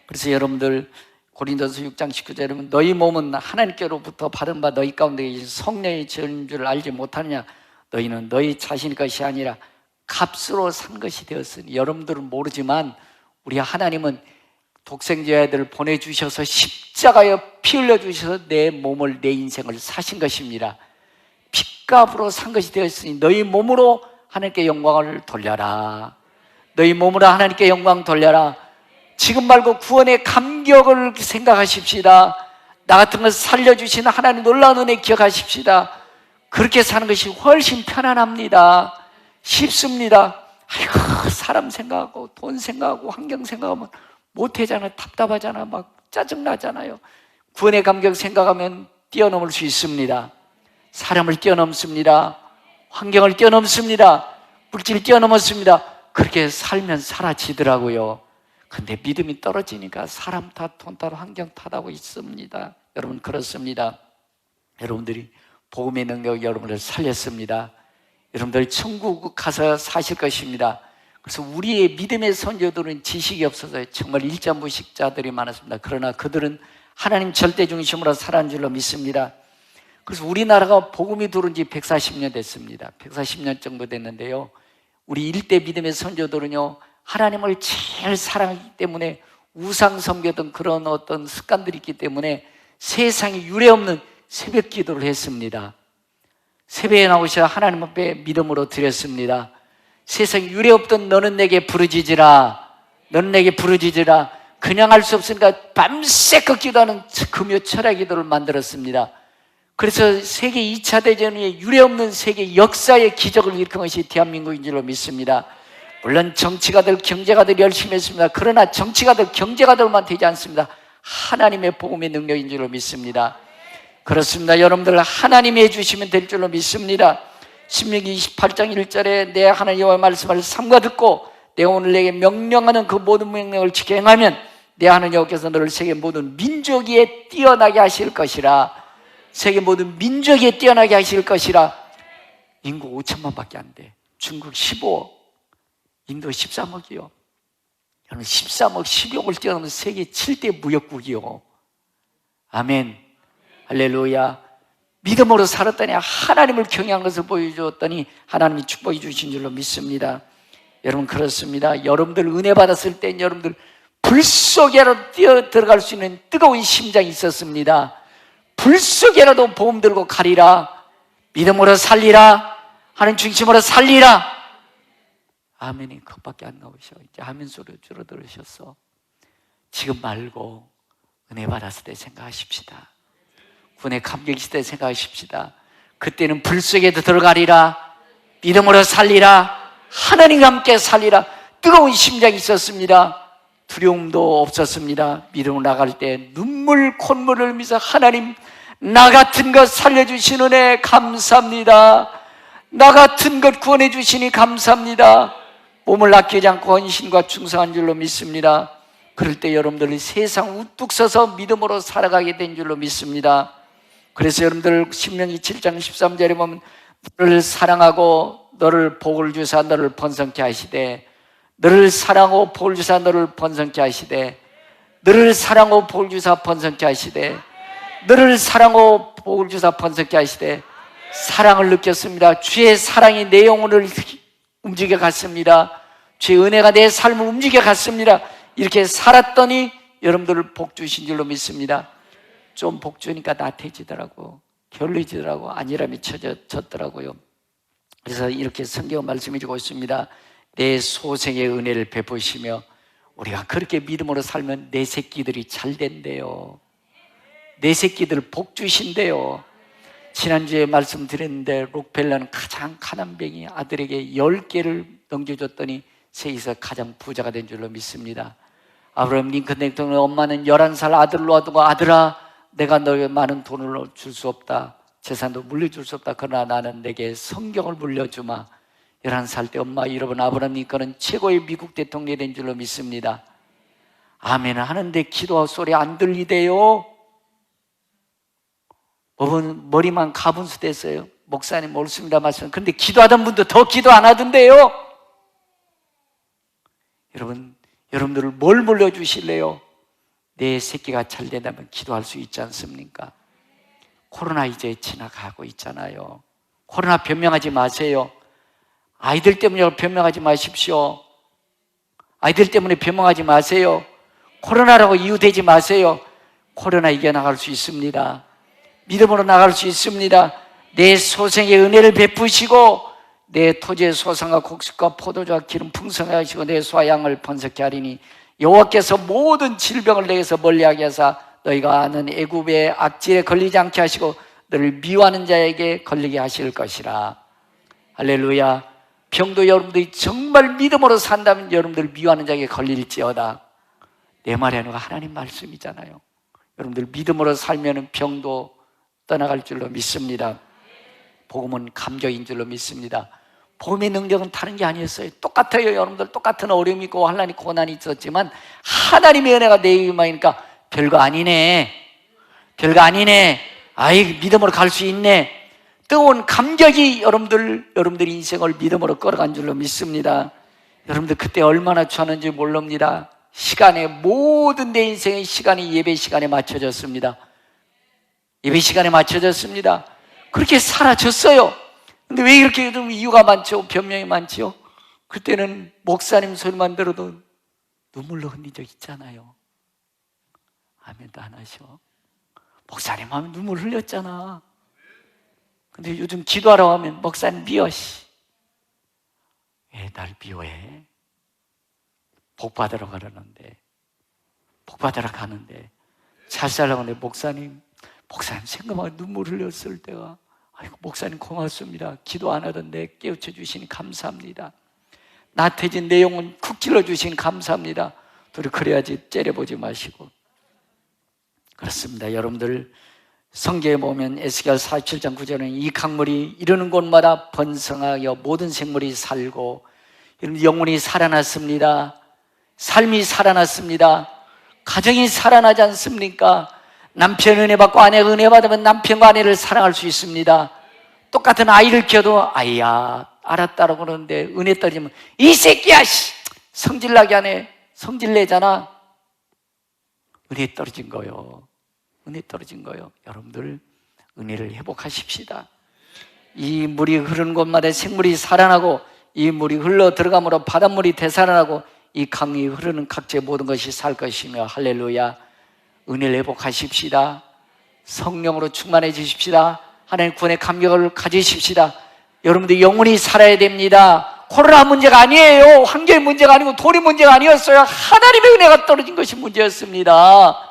그래서 여러분들 고린도서 6장 19절에 너희 몸은 하나님께로부터 받은 바 너희 가운데 계신 성령의 전인 줄 알지 못하느냐. 너희는 너희 자신의 것이 아니라 값으로 산 것이 되었으니. 여러분들은 모르지만 우리 하나님은 독생자 아들을 보내주셔서 십자가에 피 흘려주셔서 내 몸을, 내 인생을 사신 것입니다. 피값으로 산 것이 되었으니 너희 몸으로 하나님께 영광을 돌려라. 너희 몸으로 하나님께 영광 돌려라. 지금 말고 구원의 감격을 생각하십시다. 나 같은 걸 살려주신 하나님 놀라운 은혜 기억하십시다. 그렇게 사는 것이 훨씬 편안합니다. 쉽습니다. 아이고, 사람 생각하고 돈 생각하고 환경 생각하면 못하잖아요. 답답하잖아요. 막 짜증나잖아요. 구원의 감격 생각하면 뛰어넘을 수 있습니다. 사람을 뛰어넘습니다. 환경을 뛰어넘습니다. 물질을 뛰어넘었습니다. 그렇게 살면 사라지더라고요. 근데 믿음이 떨어지니까 사람 탓, 돈 탓, 환경 탓하고 있습니다. 여러분, 그렇습니다. 여러분들이 복음의 능력이 여러분을 살렸습니다. 여러분들 천국 가서 사실 것입니다. 그래서 우리의 믿음의 선조들은 지식이 없어서 정말 일자무식자들이 많았습니다. 그러나 그들은 하나님 절대 중심으로 살아온 줄로 믿습니다. 그래서 우리나라가 복음이 들어온 지 140년 됐습니다. 140년 정도 됐는데요, 우리 일대 믿음의 선조들은요, 하나님을 제일 사랑하기 때문에 우상 섬겼던 그런 어떤 습관들이 있기 때문에 세상에 유례없는 새벽 기도를 했습니다. 새벽에 나오셔 하나님 앞에 믿음으로 드렸습니다. 세상에 유례없던 너는 내게 부르짖으라, 너는 내게 부르짖으라. 그냥 할 수 없으니까 밤새껏 기도하는 금요 철야 기도를 만들었습니다. 그래서 세계 2차 대전에 유례없는 세계 역사의 기적을 일으킨 것이 대한민국인 줄로 믿습니다. 물론 정치가들, 경제가들 열심히 했습니다. 그러나 정치가들, 경제가들만 되지 않습니다. 하나님의 복음의 능력인 줄로 믿습니다. 그렇습니다. 여러분들 하나님이 해주시면 될 줄로 믿습니다. 신명기 28장 1절에 내 하나님 여호와의 말씀을 삼가 듣고 내가 오늘 내게 명령하는 그 모든 명령을 지켜 행하면 내 하나님 여호와께서 너를 세계 모든 민족 위에 뛰어나게 하실 것이라. 세계 모든 민족 위에 뛰어나게 하실 것이라. 인구 5천만 밖에 안 돼. 중국 15억, 인도 13억이요. 여러분 13억, 12억을 뛰어넘는 세계 7대 무역국이요. 아멘. 할렐루야. 믿음으로 살았더니 하나님을 경외한 것을 보여주었더니 하나님이 축복해 주신 줄로 믿습니다. 여러분, 그렇습니다. 여러분들 은혜 받았을 땐 여러분들 불 속에라도 뛰어 들어갈 수 있는 뜨거운 심장이 있었습니다. 불 속에라도 보험 들고 가리라. 믿음으로 살리라. 하나님 중심으로 살리라. 아멘이 그것밖에 안 나오셔. 이제 아멘 소리 줄어들으셨어. 지금 말고 은혜 받았을 때 생각하십시다. 구원의 감격 있을 때 생각하십시다. 그때는 불 속에도 들어가리라. 믿음으로 살리라. 하나님과 함께 살리라. 뜨거운 심장이 있었습니다. 두려움도 없었습니다. 믿음으로 나갈 때 눈물 콧물을 흘리면서 하나님, 나 같은 것 살려주신 은혜 감사합니다. 나 같은 것 구원해 주시니 감사합니다. 몸을 아끼지 않고 헌신과 충성한 줄로 믿습니다. 그럴 때 여러분들이 세상 우뚝 서서 믿음으로 살아가게 된 줄로 믿습니다. 그래서 여러분들 신명기 7장 13절에 보면 너를 사랑하고 너를 복을 주사 너를 번성케 하시되, 너를 사랑하고 복을 주사 너를 번성케 하시되, 너를 사랑하고 복을 주사 번성케 하시되, 너를 사랑하고 복을 주사 번성케 하시되. 사랑을 느꼈습니다. 주의 사랑이 내 영혼을 움직여 갔습니다. 주의 은혜가 내 삶을 움직여 갔습니다. 이렇게 살았더니 여러분들을 복 주신 줄로 믿습니다. 좀 복 주니까 나태해지더라고, 게을러지더라고, 아니라며 쳐졌더라고요. 그래서 이렇게 성경 말씀해 주고 있습니다. 내 소생의 은혜를 베푸시며. 우리가 그렇게 믿음으로 살면 내 새끼들이 잘 된대요. 내 새끼들 복 주신대요. 지난주에 말씀드렸는데 록펠러는 가장 가난뱅이 아들에게 10개를 넘겨줬더니 세계에서 가장 부자가 된 줄로 믿습니다. 아브라함 링컨 대통령 엄마는 11살 아들을 놓아두고, 아들아, 내가 너에게 많은 돈을 줄 수 없다, 재산도 물려줄 수 없다. 그러나 나는 내게 성경을 물려주마. 11살 때 엄마 잃어본 아브라함 링컨은 최고의 미국 대통령이 된 줄로 믿습니다. 아멘 하는데 기도 소리 안 들리대요. 머리만 가분수 됐어요. 목사님 옳습니다 말씀. 그런데 기도하던 분도 더 기도 안 하던데요. 여러분들을 뭘 물려주실래요? 내 새끼가 잘 된다면 기도할 수 있지 않습니까? 코로나 이제 지나가고 있잖아요. 코로나 변명하지 마세요. 아이들 때문에 변명하지 마십시오. 아이들 때문에 변명하지 마세요. 코로나라고 이유 대지 마세요. 코로나 이겨나갈 수 있습니다. 믿음으로 나갈 수 있습니다. 내 소생의 은혜를 베푸시고 내 토지의 소산과 곡식과 포도주와 기름 풍성하게 하시고 내 소와 양을 번성케 하리니 여호와께서 모든 질병을 내게서 멀리하게 하사 너희가 아는 애굽의 악질에 걸리지 않게 하시고 너를 미워하는 자에게 걸리게 하실 것이라. 할렐루야. 병도 여러분들이 정말 믿음으로 산다면 여러분들 미워하는 자에게 걸릴지어다. 내 말이 아니고 하나님 말씀이잖아요. 여러분들 믿음으로 살면 병도 떠나갈 줄로 믿습니다. 복음은 감격인 줄로 믿습니다. 복음의 능력은 다른 게 아니었어요. 똑같아요. 여러분들 똑같은 어려움이 있고 환난이 고난이 있었지만 하나님의 은혜가 내 위에 임하니까 별거 아니네, 별거 아니네, 아이 믿음으로 갈 수 있네. 뜨거운 감격이 여러분들 인생을 믿음으로 끌어간 줄로 믿습니다. 여러분들 그때 얼마나 좋았는지 모릅니다. 시간에 모든 내 인생의 시간이 예배 시간에 맞춰졌습니다. 예배 시간에 맞춰졌습니다. 그렇게 사라졌어요. 근데 왜 이렇게 좀 이유가 많죠? 변명이 많죠? 그때는 목사님 소리만 들어도 눈물로 흘린 적 있잖아요. 아멘도 안 하셔. 목사님 하면 눈물 흘렸잖아. 근데 요즘 기도하러 가면 목사님 미워. 왜 날 미워해? 복 받으러 가려는데, 복 받으러 가는데 잘 살라고 하는데 목사님 생각하면 눈물 흘렸을 때가, 아이고 목사님 고맙습니다. 기도 안 하던데 깨우쳐 주시니 감사합니다. 나태해진 내 영혼 쿡 찔러 주시니 감사합니다. 둘이 그래야지 째려보지 마시고. 그렇습니다. 여러분들 성경에 보면 에스겔 47장 9절은 이 강물이 이르는 곳마다 번성하여 모든 생물이 살고, 영혼이 살아났습니다. 삶이 살아났습니다. 가정이 살아나지 않습니까? 남편 은혜 받고 아내가 은혜 받으면 남편과 아내를 사랑할 수 있습니다. 똑같은 아이를 키워도 아이야 알았다라고 그러는데 은혜 떨어지면 이 새끼야 성질나게 하네, 성질내잖아. 은혜 떨어진 거요. 은혜 떨어진 거요. 여러분들 은혜를 회복하십시다. 이 물이 흐르는 곳마다 생물이 살아나고, 이 물이 흘러 들어감으로 바닷물이 되살아나고, 이 강이 흐르는 각지의 모든 것이 살 것이며. 할렐루야. 은혜를 회복하십시다. 성령으로 충만해지십시다. 하나님 구원의 감격을 가지십시다. 여러분들 영혼이 살아야 됩니다. 코로나 문제가 아니에요. 환경의 문제가 아니고 돈의 문제가 아니었어요. 하나님의 은혜가 떨어진 것이 문제였습니다.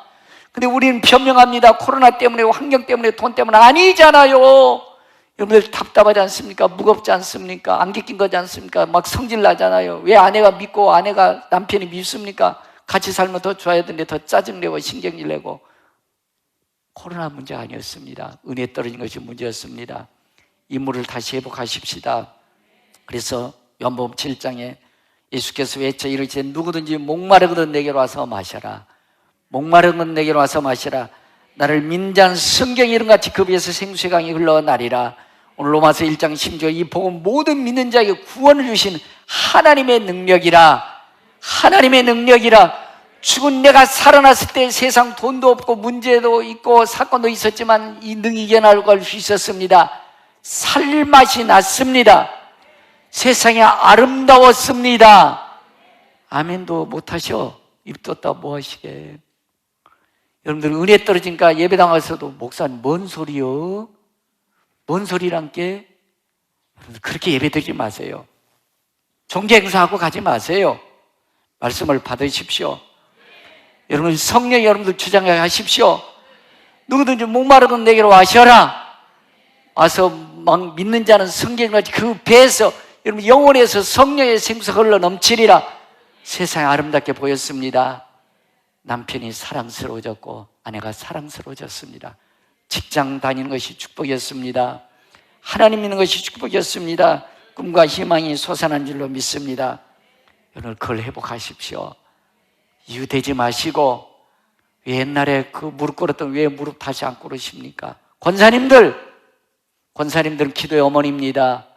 근데 우리는 변명합니다. 코로나 때문에, 환경 때문에, 돈 때문에. 아니잖아요. 여러분들 답답하지 않습니까? 무겁지 않습니까? 안개 낀 거지 않습니까? 막 성질 나잖아요. 왜 아내가 믿고 아내가 남편이 믿습니까? 같이 살면 더 좋아야 되는데 더 짜증내고 신경질 내고. 코로나 문제가 아니었습니다. 은혜 떨어진 것이 문제였습니다. 인물을 다시 회복하십시다. 그래서 요한복음 7장에 예수께서 외쳐 이르시되 누구든지 목마르거든 내게로 와서 마셔라. 목마르거든 내게로 와서 마시라. 나를 믿는 자는 성경에 이른같이 그 위에서 생수의 강이 흘러나리라. 오늘 로마서 1장 10절 이 복음 모든 믿는 자에게 구원을 주신 하나님의 능력이라. 하나님의 능력이라. 죽은 내가 살아났을 때 세상 돈도 없고 문제도 있고 사건도 있었지만 이 능히 이겨나가고 할 수 있었습니다. 살 맛이 났습니다. 세상이 아름다웠습니다. 아멘도 못하셔. 입 떴다 뭐 하시게. 여러분들 은혜 떨어지니까 예배당 와서도 목사님 뭔 소리요? 뭔 소리란 게? 여러분들 그렇게 예배 드리지 마세요. 종교 행사하고 가지 마세요. 말씀을 받으십시오. 여러분 성령 여러분들 주장하십시오. 누구든지 목마르건 내게로 와셔라. 와서 막 믿는 자는 성경같이 그 배에서 여러분 영혼에서 성령의 생수가 흘러 넘치리라. 세상이 아름답게 보였습니다. 남편이 사랑스러워졌고 아내가 사랑스러워졌습니다. 직장 다니는 것이 축복이었습니다. 하나님 믿는 것이 축복이었습니다. 꿈과 희망이 솟아난 줄로 믿습니다. 여러분 그걸 회복하십시오. 이유 되지 마시고 왜 옛날에 그 무릎 꿇었던 왜 무릎 다시 안 꿇으십니까? 권사님들은 기도의 어머니입니다.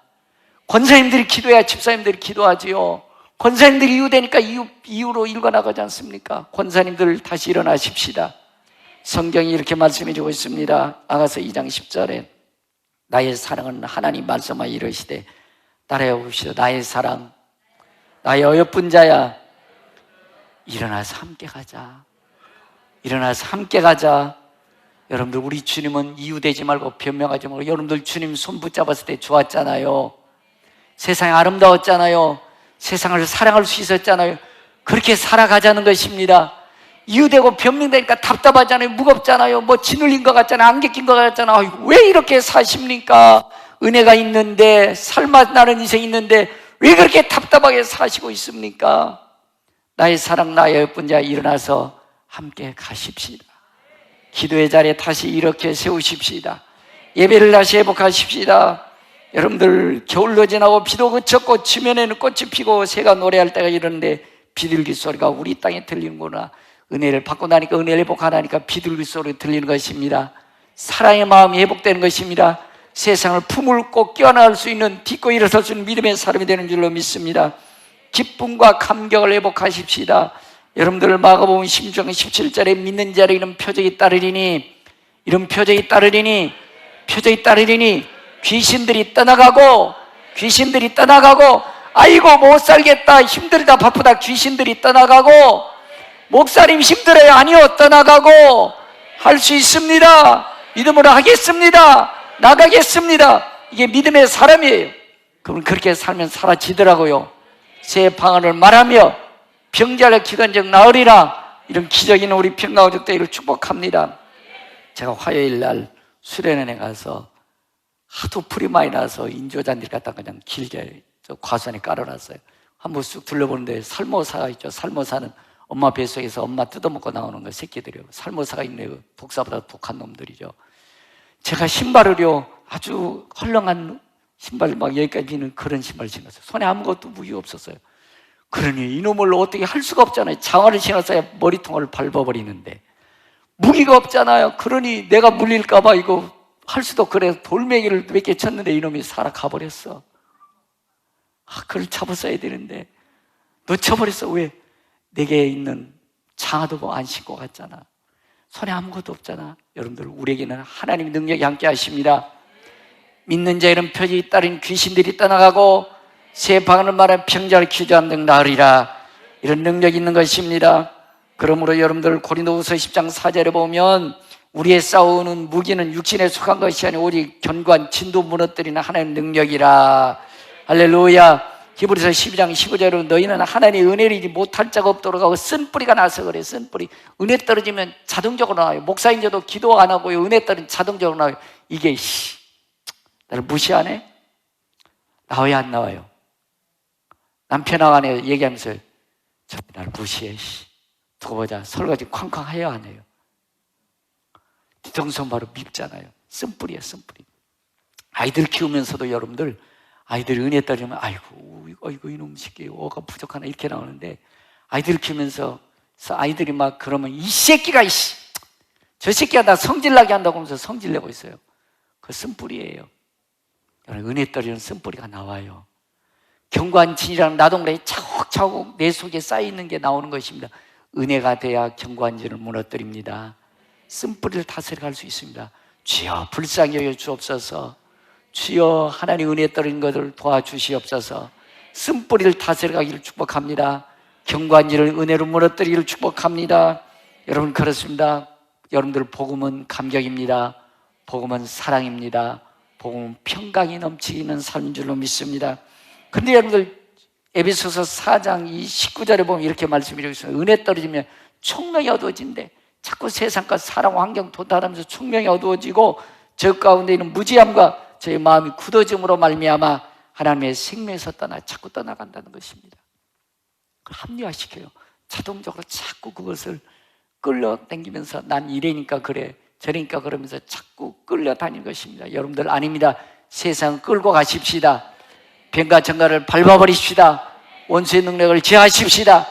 권사님들이 기도해야 집사님들이 기도하지요. 권사님들이 이유 되니까 이유로 일어나가지 않습니까? 권사님들 다시 일어나십시다. 성경이 이렇게 말씀해 주고 있습니다. 아가서 2장 10절에 나의 사랑은 하나님 말씀하여 이르시되 따라해 봅시다. 나의 사랑, 나의 어여쁜 자야, 일어나서 함께 가자. 일어나서 함께 가자. 여러분들 우리 주님은 이유되지 말고 변명하지 말고, 여러분들 주님 손 붙잡았을 때 좋았잖아요. 세상이 아름다웠잖아요. 세상을 사랑할 수 있었잖아요. 그렇게 살아가자는 것입니다. 이유되고 변명되니까 답답하잖아요. 무겁잖아요. 뭐 짓눌린 것 같잖아요. 안개 낀 것 같잖아요. 왜 이렇게 사십니까? 은혜가 있는데, 삶아 나는 인생이 있는데 왜 그렇게 답답하게 사시고 있습니까? 나의 사랑, 나의 예쁜 자, 일어나서 함께 가십시다. 기도의 자리에 다시 이렇게 세우십시다. 예배를 다시 회복하십시다. 여러분들 겨울로 지나고 비도 그쳤고 지면에는 꽃이 피고 새가 노래할 때가 이러는데 비둘기 소리가 우리 땅에 들리는구나. 은혜를 받고 나니까, 은혜를 회복하니까 비둘기 소리 들리는 것입니다. 사랑의 마음이 회복되는 것입니다. 세상을 품을 꼭 껴안을 수 있는, 딛고 일어설 수 있는 믿음의 사람이 되는 줄로 믿습니다. 기쁨과 감격을 회복하십시다. 여러분들 마가복음 16장 17절에 믿는 자를 이런 표적이 따르리니, 이런 표적이 따르리니, 표적이 따르리니 귀신들이 떠나가고, 귀신들이 떠나가고, 아이고 못 살겠다, 힘들다, 바쁘다, 귀신들이 떠나가고, 목사님 힘들어요, 아니요, 떠나가고, 할 수 있습니다, 믿음으로 하겠습니다, 나가겠습니다. 이게 믿음의 사람이에요. 그럼 그렇게 살면 사라지더라고요. 새 방언을 말하며 병자를 기관적 나으리라. 이런 기적 있는 우리 평강호적 대회를 축복합니다. 제가 화요일 날 수련회에 가서 하도 풀이 많이 나서 인조잔디를 갖다 그냥 길게 저 과수원에 깔아놨어요. 한번 쑥 둘러보는데 살모사가 있죠. 살모사는 엄마 뱃속에서 엄마 뜯어먹고 나오는 거 새끼들이요. 살모사가 있네요. 독사보다 독한 놈들이죠. 제가 신발을요, 아주 헐렁한 신발, 막 여기까지 비는 그런 신발을 신었어요. 손에 아무것도 무기 없었어요. 그러니 이놈을 어떻게 할 수가 없잖아요. 장화를 신었어야 머리통을 밟아버리는데 무기가 없잖아요. 그러니 내가 물릴까봐 이거 할 수도, 그래서 돌멩이를 몇 개 쳤는데 이놈이 살아가버렸어. 그걸 잡았어야 되는데 놓쳐버렸어. 왜? 내게 있는 장화도 안 신고 갔잖아. 손에 아무것도 없잖아. 여러분들, 우리에게는 하나님의 능력이 함께 하십니다. 믿는 자 이런 표적이 따른 귀신들이 떠나가고 새 방언을 말하는 병자를 기도하는 등 나으리라. 이런 능력이 있는 것입니다. 그러므로 여러분들 고린도후서 10장 4절에 보면 우리의 싸우는 무기는 육신에 속한 것이 아니라 오직 견고한 진도 무너뜨리는 하나님의 능력이라. 할렐루야. 히브리서 12장 15절로 너희는 하나님의 은혜를 잊지 못할 자가 없도록 하고 쓴뿌리가 나서 그래. 쓴뿌리. 은혜 떨어지면 자동적으로 나와요. 목사인데도 기도 안 하고요, 은혜 떨어지면 자동적으로 나와요. 이게 나를 무시하네? 나 왜 안 나와요? 남편하고 아내 얘기하면서 저 나를 무시해. 두고 보자. 설거지 쾅쾅 해야 안 해요. 뒤통수 바로 밉잖아요. 쓴뿌리야, 쓴뿌리. 아이들 키우면서도 여러분들, 아이들이 은혜 떨어지면 아이고 이놈 새끼 어가 부족하나 이렇게 나오는데, 아이들 키우면서 아이들이 막 그러면 이 새끼가 저 새끼가 나 성질나게 한다고 하면서 성질내고 있어요. 그 쓴뿌리예요. 은혜 떨어지는 쓴뿌리가 나와요. 견고한 진이라는 나동물이 차곡차곡 내 속에 쌓여있는 게 나오는 것입니다. 은혜가 돼야 견고한 진을 무너뜨립니다. 쓴뿌리를 다스려갈 수 있습니다. 주여 불쌍히 여겨 주옵소서. 주여 하나님 은혜 떨어진 것을 도와주시옵소서. 쓴뿌리를 다스려가기를 축복합니다. 견고한 진을 은혜로 무너뜨리기를 축복합니다. 여러분, 그렇습니다. 여러분들, 복음은 감격입니다. 복음은 사랑입니다. 복음은 평강이 넘치는 삶인 줄로 믿습니다. 그런데 여러분들, 에베소서 4장 이 19절에 보면 이렇게 말씀이 있어요. 은혜 떨어지면 총명이 어두워진대. 자꾸 세상과 사랑, 환경 도달하면서 총명이 어두워지고 저 가운데 있는 무지함과 저의 마음이 굳어짐으로 말미암아 하나님의 생명에서 자꾸 떠나간다는 것입니다. 그걸 합리화시켜요. 자동적으로 자꾸 그것을 끌어당기면서 난 이래니까 그래, 저러니까 그러면서 자꾸 끌려다니는 것입니다. 여러분들, 아닙니다. 세상 끌고 가십시다. 뱀과 정갈을 밟아버리십시다. 원수의 능력을 제하십시다.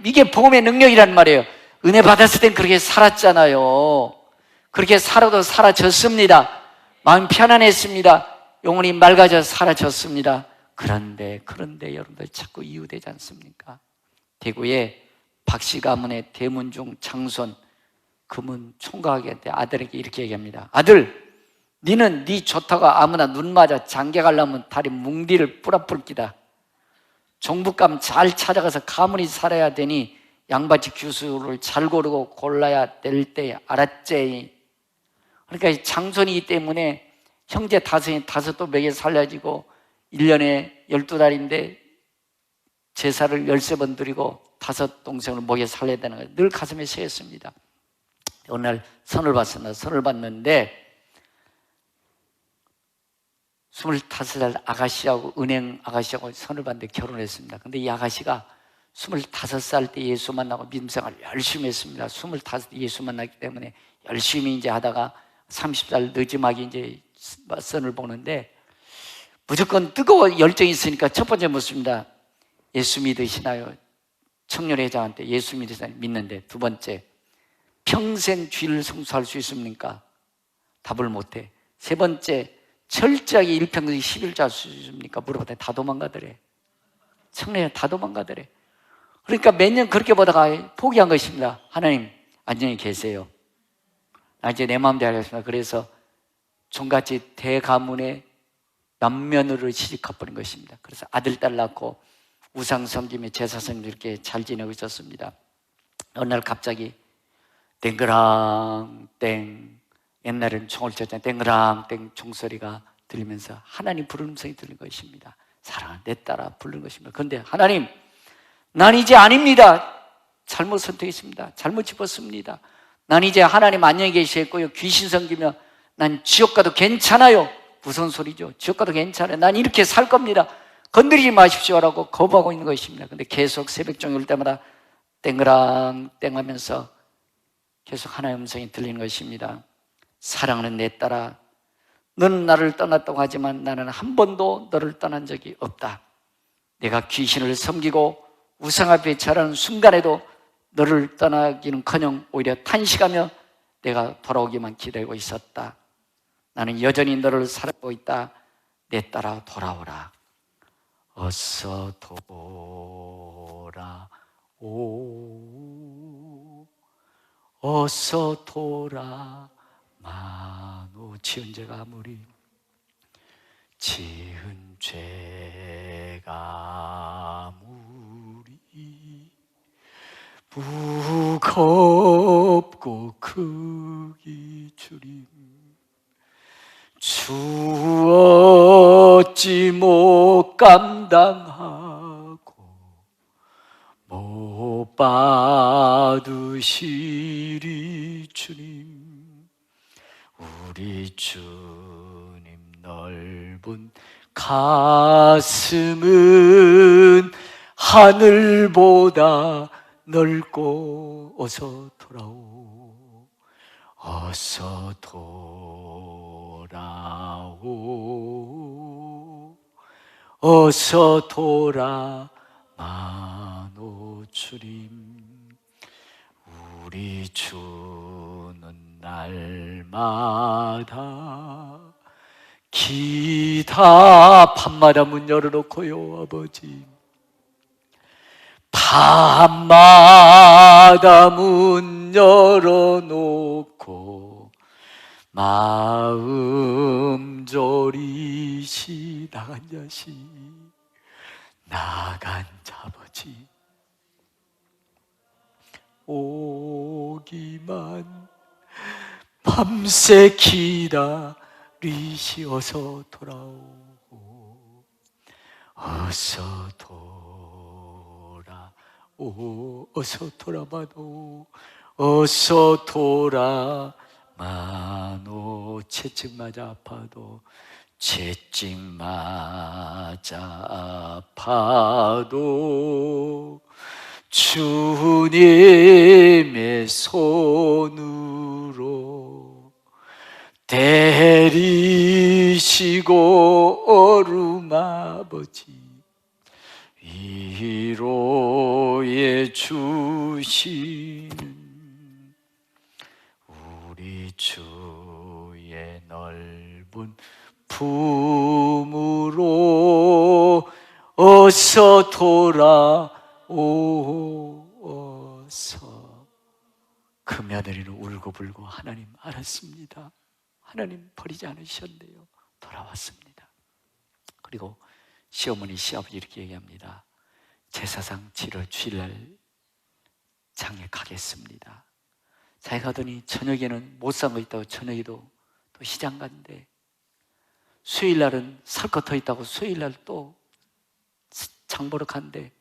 이게 복음의 능력이란 말이에요. 은혜 받았을 땐 그렇게 살았잖아요. 그렇게 살아도 사라졌습니다. 마음 편안했습니다. 영혼이 맑아져 사라졌습니다. 그런데 여러분들 자꾸 이유되지 않습니까? 대구에 박씨 가문의 대문중 장손 금은 총각한테 아들에게 이렇게 얘기합니다. 아들, 니는 니 좋다고 아무나 눈 맞아 장계 가려면 다리 뭉디를 뿌라풀 기다. 종북감 잘 찾아가서 가문이 살아야 되니 양바지 규수를 잘 고르고 골라야 될 때 알았지. 그러니까 장손이기 때문에 형제 다섯도 먹여 살려지고 1년에 12달인데 제사를 13번 드리고 5 동생을 먹여 살려야 되는 거예요. 늘 가슴에 새겼습니다. 어느 날 선을 받습니다. 선을 받는데 25살 아가씨하고 은행 아가씨하고 선을 받는데 결혼했습니다. 근데 이 아가씨가 25살 때 예수 만나고 믿음 생활을 열심히 했습니다. 25살 때 예수 만났기 때문에 열심히 이제 하다가 30살 늦음하게 이제 선을 보는데 무조건 뜨거워 열정이 있으니까 첫 번째 묻습니다. 예수 믿으시나요? 청년회장한테 예수 믿는데 두 번째, 평생 죄를 성수할 수 있습니까? 답을 못해. 세 번째, 철저하게 일평생 11조 할 수 있습니까? 물어봤더니 다 도망가더래. 청년회 다 도망가더래. 그러니까 몇 년 그렇게 보다가 포기한 것입니다. 하나님 안녕히 계세요. 나 이제 내 마음대로 하겠습니다. 그래서 종같이 대가문의 남면으로 시집가버린 것입니다. 그래서 아들, 딸 낳고 우상 섬기며 제사 섬기며 이렇게 잘 지내고 있었습니다. 어느 날 갑자기 땡그랑땡, 옛날에는 총을 쳤잖아요. 땡그랑땡 총소리가 들리면서 하나님 부르는 음성이 들린 것입니다. 사랑아 내 딸아 부르는 것입니다. 그런데 하나님 난 이제 아닙니다. 잘못 선택했습니다. 잘못 집었습니다. 난 이제 하나님 안녕히 계시겠고요. 귀신 섬기며 난 지옥 가도 괜찮아요. 무슨 소리죠? 지옥 가도 괜찮아요. 난 이렇게 살 겁니다. 건드리지 마십시오라고 거부하고 있는 것입니다. 근데 계속 새벽종이 올 때마다 땡그랑땡 하면서 계속 하나의 음성이 들리는 것입니다. 사랑하는 내 딸아, 너는 나를 떠났다고 하지만 나는 한 번도 너를 떠난 적이 없다. 내가 귀신을 섬기고 우상 앞에 절하는 순간에도 너를 떠나기는커녕 오히려 탄식하며 내가 돌아오기만 기다리고 있었다. 나는 여전히 너를 사랑하고 있다. 내 딸아 돌아오라. 어서 돌아오, 어서 돌아. 만우 지은 죄가 아무리 지은 죄가 아무리 무겁고 크기 주림 주 어찌 못 감당하고 못 받으시리 주님. 우리 주님 넓은 가슴은 하늘보다 넓고 어서 돌아오, 어서 돌아오, 어서 돌아. 만오 주님. 우리 주는 날마다 기다 밤마다 문 열어놓고요 아버지, 밤마다 문 열어놓고 마음 졸이시 나간 자식 나간 아버지 오기만 밤새 기다리시어서 돌아오고 어서 돌아오, 어서 돌아마노, 어서 돌아마노. 채찍 맞아 아파도 채찍 맞아 아파도 주님의 손으로 데리시고 어루 아버지 위로해 주시는 우리 주의 넓은 품으로 어서 돌아오어서. 그 며느리는 울고불고 하나님 알았습니다. 하나님 버리지 않으셨네요. 돌아왔습니다. 그리고 시어머니 시아버지 이렇게 얘기합니다. 제사상 7월 주일날 장에 가겠습니다. 장에 가더니 저녁에는 못 산 거 있다고 저녁에도 또 시장 간대. 수요일 날은 살 거 더 있다고 수요일 날 또 장 보러 간대.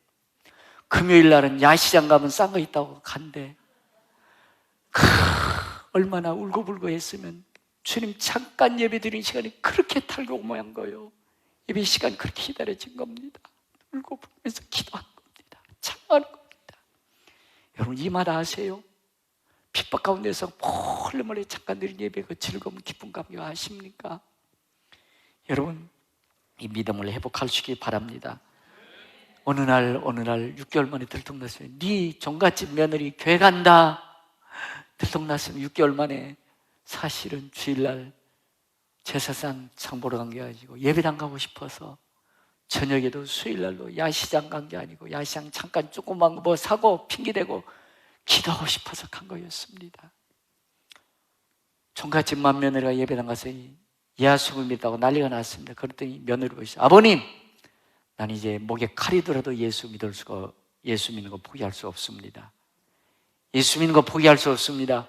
금요일 날은 야시장 가면 싼 거 있다고 간대. 얼마나 울고불고 했으면 주님 잠깐 예배 드리는 시간이 그렇게 달고 모양 거예요. 예배 시간 그렇게 기다려진 겁니다. 울고 불면서 기도한 겁니다. 참아하는 겁니다. 여러분 이 말 아세요? 핍박 가운데서 홀레몰래 잠깐 드린 예배 그 즐거움 기쁨 감격 아십니까? 여러분 이 믿음을 회복하시기 바랍니다. 어느 날 6개월 만에 들통났어요. 네 종갓집 며느리 교회 간다. 들통났으면 6개월 만에 사실은 주일날 제사상 장 보러 간 게 아니고 예배당 가고 싶어서 저녁에도 수요일날로 야시장 간 게 아니고 야시장 잠깐 조그만 거 뭐 사고 핑계대고 기도하고 싶어서 간 거였습니다. 종갓집만 며느리가 예배당 가서 예수를 믿다고 난리가 났습니다. 그랬더니 며느리 보시죠. 아버님, 난 이제 목에 칼이 들어도 예수 믿는 거 포기할 수 없습니다. 예수 믿는 거 포기할 수 없습니다.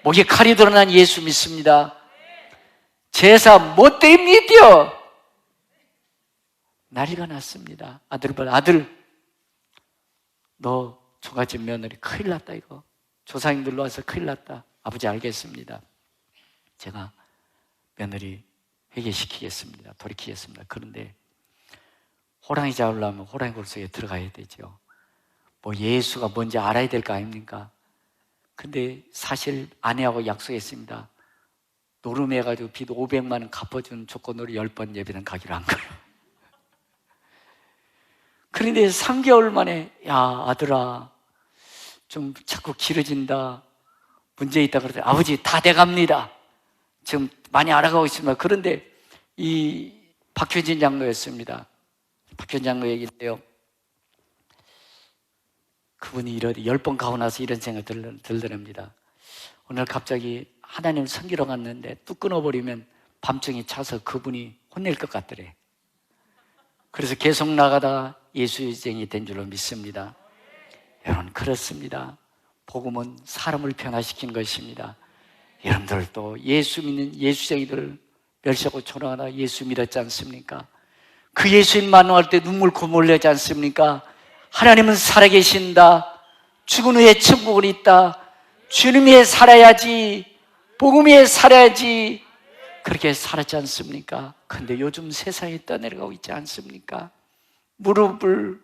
목에 칼이 들어 난 예수 믿습니다. 제사 못돼 믿겨. 난리가 났습니다. 아들 너 종갓집 며느리 큰일 났다 이거. 조상님들로 와서 큰일 났다. 아버지 알겠습니다. 제가 며느리 회개시키겠습니다. 돌이키겠습니다. 그런데 호랑이 잡으려면 호랑이 골속에 들어가야 되죠. 뭐 예수가 뭔지 알아야 될 거 아닙니까? 근데 사실 아내하고 약속했습니다. 노름해가지고 빚 500만 원 갚아준 조건으로 10번 예배당 가기로 한 거예요. 그런데 3개월 만에 야 아들아 좀 자꾸 길어진다. 문제 있다 그러더니 아버지 다 돼갑니다. 지금 많이 알아가고 있습니다. 그런데 이 박효진 장로였습니다. 박효진 장로 얘기인데요. 그분이 이러더니 10번 가고 나서 이런 생각이 들더랍니다. 오늘 갑자기 하나님을 섬기러 갔는데 뚝 끊어버리면 밤중에 차서 그분이 혼낼 것 같더래. 그래서 계속 나가다가 예수쟁이 된 줄로 믿습니다. 여러분 그렇습니다. 복음은 사람을 변화시키는 것입니다. 여러분들도 예수 믿는 예수쟁이들을 멸시하고 초롱하다 예수 믿었지 않습니까? 그 예수님 만나할 때 눈물 고물 내지 않습니까? 하나님은 살아계신다. 죽은 후에 천국은 있다. 주님 위에 살아야지. 복음 위에 살아야지. 그렇게 살았지 않습니까? 근데 요즘 세상에 떠내려가고 있지 않습니까? 무릎을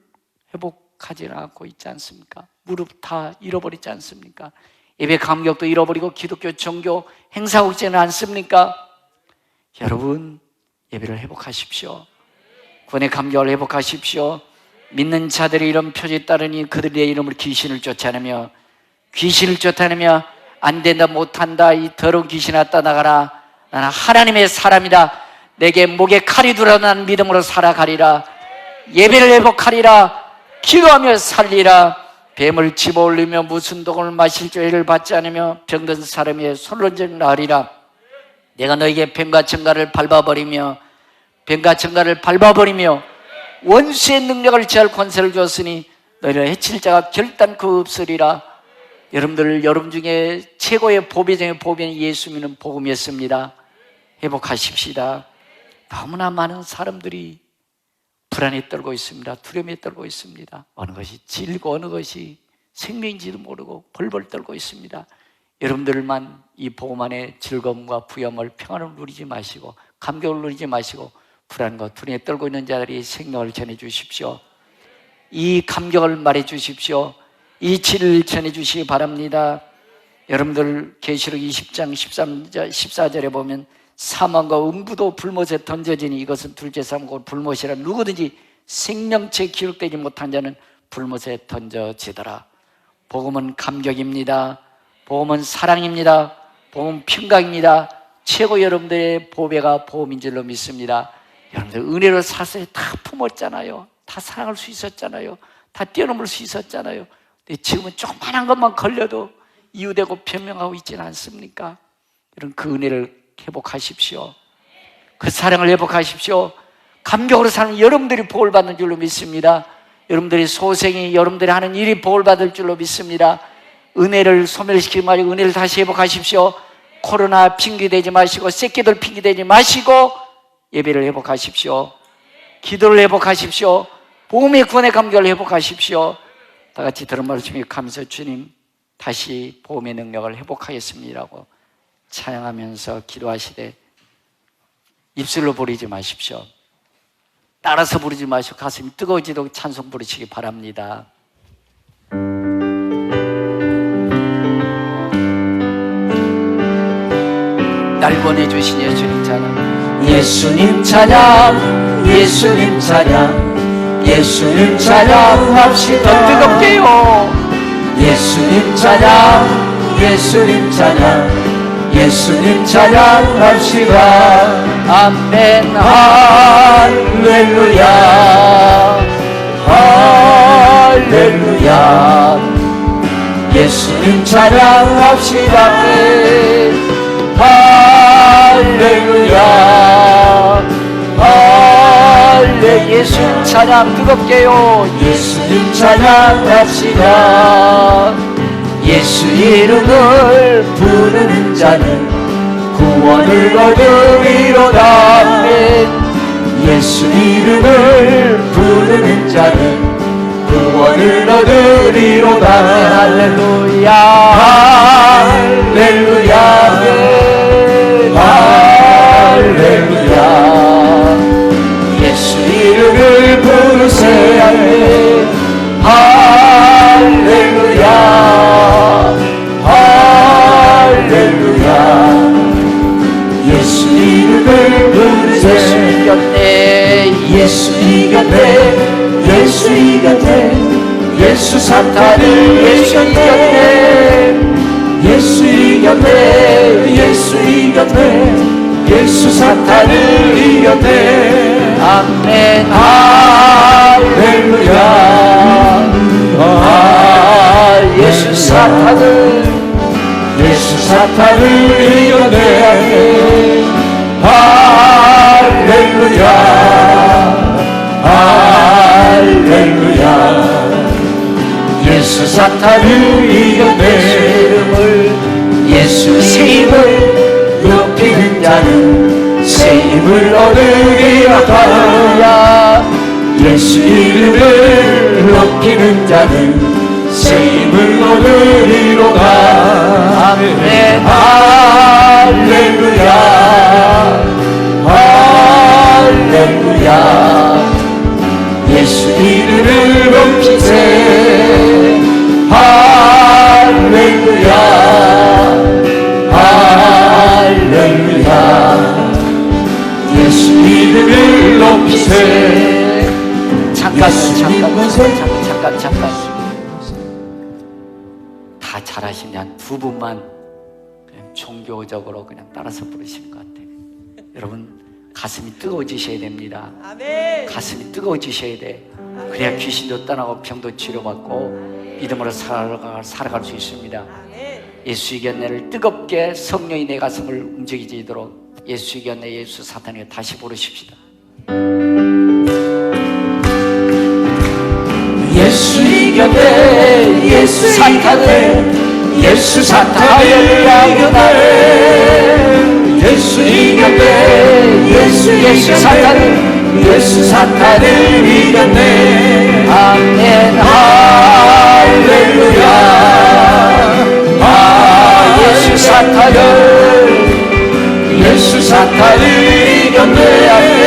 회복하지 않고 있지 않습니까? 무릎 다 잃어버리지 않습니까? 예배 감격도 잃어버리고 기독교 종교 행사하고 있지는 않습니까? 여러분 예배를 회복하십시오. 구원의 감격을 회복하십시오. 믿는 자들의 이런 표지에 따르니 그들의 이름을 귀신을 쫓아내며 안 된다 못한다 이 더러운 귀신아 떠나가라. 나는 하나님의 사람이다. 내게 목에 칼이 들어 난 믿음으로 살아가리라. 예배를 회복하리라. 기도하며 살리라. 뱀을 집어올리며 무슨 독을 마실 죄를 받지 않으며 병든 사람의 손론전을 하리라. 내가 너에게 뱀과 청가를 밟아버리며 원수의 능력을 제할 권세를 주었으니 너희를 해칠 자가 결단코 없으리라. 여러분 중에 최고의 보배 중에 보배는 예수 믿는 복음이었습니다. 회복하십시다. 너무나 많은 사람들이 불안에 떨고 있습니다. 두려움에 떨고 있습니다. 어느 것이 진리고 어느 것이 생명인지도 모르고 벌벌 떨고 있습니다. 여러분들만 이 복음 안에 즐거움과 부여함을 평안을 누리지 마시고 감격을 누리지 마시고 불안과 두려움에 떨고 있는 자들이 생명을 전해 주십시오. 이 감격을 말해 주십시오. 이 진리를 전해 주시기 바랍니다. 여러분들 계시록 20장 14절에 보면 사망과 음부도 불못에 던져지니 이것은 둘째 사망과 불못이라. 누구든지 생명체 기록되지 못한 자는 불못에 던져지더라. 복음은 감격입니다. 복음은 사랑입니다. 복음은 평강입니다. 최고 여러분들의 보배가 복음인 줄로 믿습니다. 여러분들 은혜로 사세요. 다 품었잖아요. 다 사랑할 수 있었잖아요. 다 뛰어넘을 수 있었잖아요. 근데 지금은 조그만한 것만 걸려도 이유되고 변명하고 있지는 않습니까? 여러분 그 은혜를 회복하십시오. 그 사랑을 회복하십시오. 감격으로 사는 여러분들이 복을 받는 줄로 믿습니다. 여러분들의 소생이 여러분들이 하는 일이 복을 받을 줄로 믿습니다. 은혜를 소멸시키지 말고 은혜를 다시 회복하십시오. 코로나 핑계대지 마시고 새끼들 핑계대지 마시고 예배를 회복하십시오. 기도를 회복하십시오. 복음의 구원의 감격을 회복하십시오. 다 같이 들은 말씀 기억하면서 주님 다시 복음의 능력을 회복하겠습니다라고 찬양하면서 기도하시되 입술로 부르지 마십시오. 따라서 부르지 마시고 가슴이 뜨거워지도록 찬송 부르시기 바랍니다. 날 보내주신 예수님 찬양, 예수님 찬양, 예수님 찬양, 예수님 찬양합시다. 뜨겁게요. 예수님 찬양, 예수님 찬양, 예수님 찬양합시다. 아멘. 할렐루야, 할렐루야. 예수님 찬양합시다. 할렐루야, 할렐루야. 예수님 찬양 뜨겁게요. 예수님 찬양합시다. 예수 이름을 부르는 자는 구원을 얻으리로다. 아멘. 예수 이름을 부르는 자는 구원을 얻으리로다. 할렐루야, 할렐루야, 할렐루야. 예수 이름을 부르세. 할렐루야, 할렐루야. 예수 이름을 부르세. 예수 이겼네, 예수 이겼네, 예수 이겼네. 예수 사탄을 예수 이겼네, 예수 이겼네, 예수 이겼네. 예수 사탄을 이겼네. 아멘. 할렐루야, 예수 사탄을, 예수 사탄을 이겼네. 할렐루야, 할렐루야. 예수 사탄을 이겼네. 예수 이름을 높이는 자는 새 힘을 얻으리로다. 예수 이름을 높이는 자는 새 힘을 얻으리로다. 아멘. 할렐루야, 할렐루야. 예수 이름을 높이세. 할렐루야, 할렐루야. 예수 이름을 높이세. 잠깐. 다 잘하시냐? 두 분만 그냥 종교적으로 그냥 따라서 부르시는 것 같아요. 여러분 가슴이 뜨거워지셔야 됩니다. 가슴이 뜨거워지셔야 돼. 그래야 귀신도 떠나고 병도 치료받고 믿음으로 살아갈 수 있습니다. 예수 이겼네를 뜨겁게 성령이 내 가슴을 움직이도록 예수 이겼네, 예수 사탄에게 다시 부르십시다. 예수 이겼네, 예수 사탄을, 예수 사탄을 이겼네. 예수 이겼네, 예수 사탄을, 예수 사탄을 이겼네. 아멘. 할렐루야, 예수 사탄을, 예수 사탄을 이겼네. 아멘.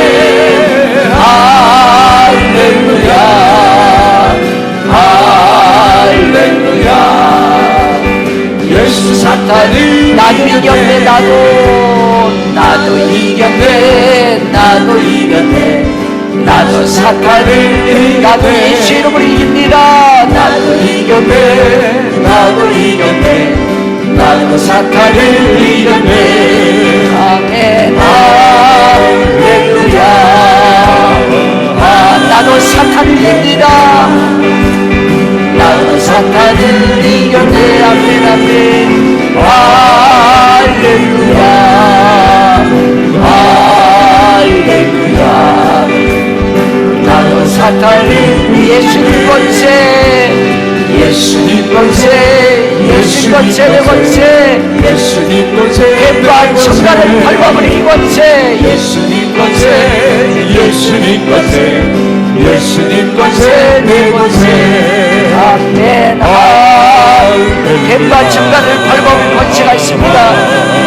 할렐루야, 할렐루야. 예수 사탄을 나도 이겼네. 나도 이겼네. 나도 이겼네. 나도 사탄을, 나도 예수 이름으로 이깁니다. 나도 이겼네. 나도 이겼네. 나도 사탄을 이겼네. 아멘. 할렐루야. 나도 사탄을 이깁니다. 나도 사탄을 이겼네. 아멘, 아멘. 할렐루야, 할렐루야. 나도 사탄을 예수님 권세, 예수님 권세, 예수님 이곳에 내 곳에 예수님 곳에 뱀과 천간을 밟아버린 이곳에 예수님 곳에 예수님 곳에 예수님 곳에 내 곳에 아멘. 뱀과 천간을 밟아버린 권세가 있습니다.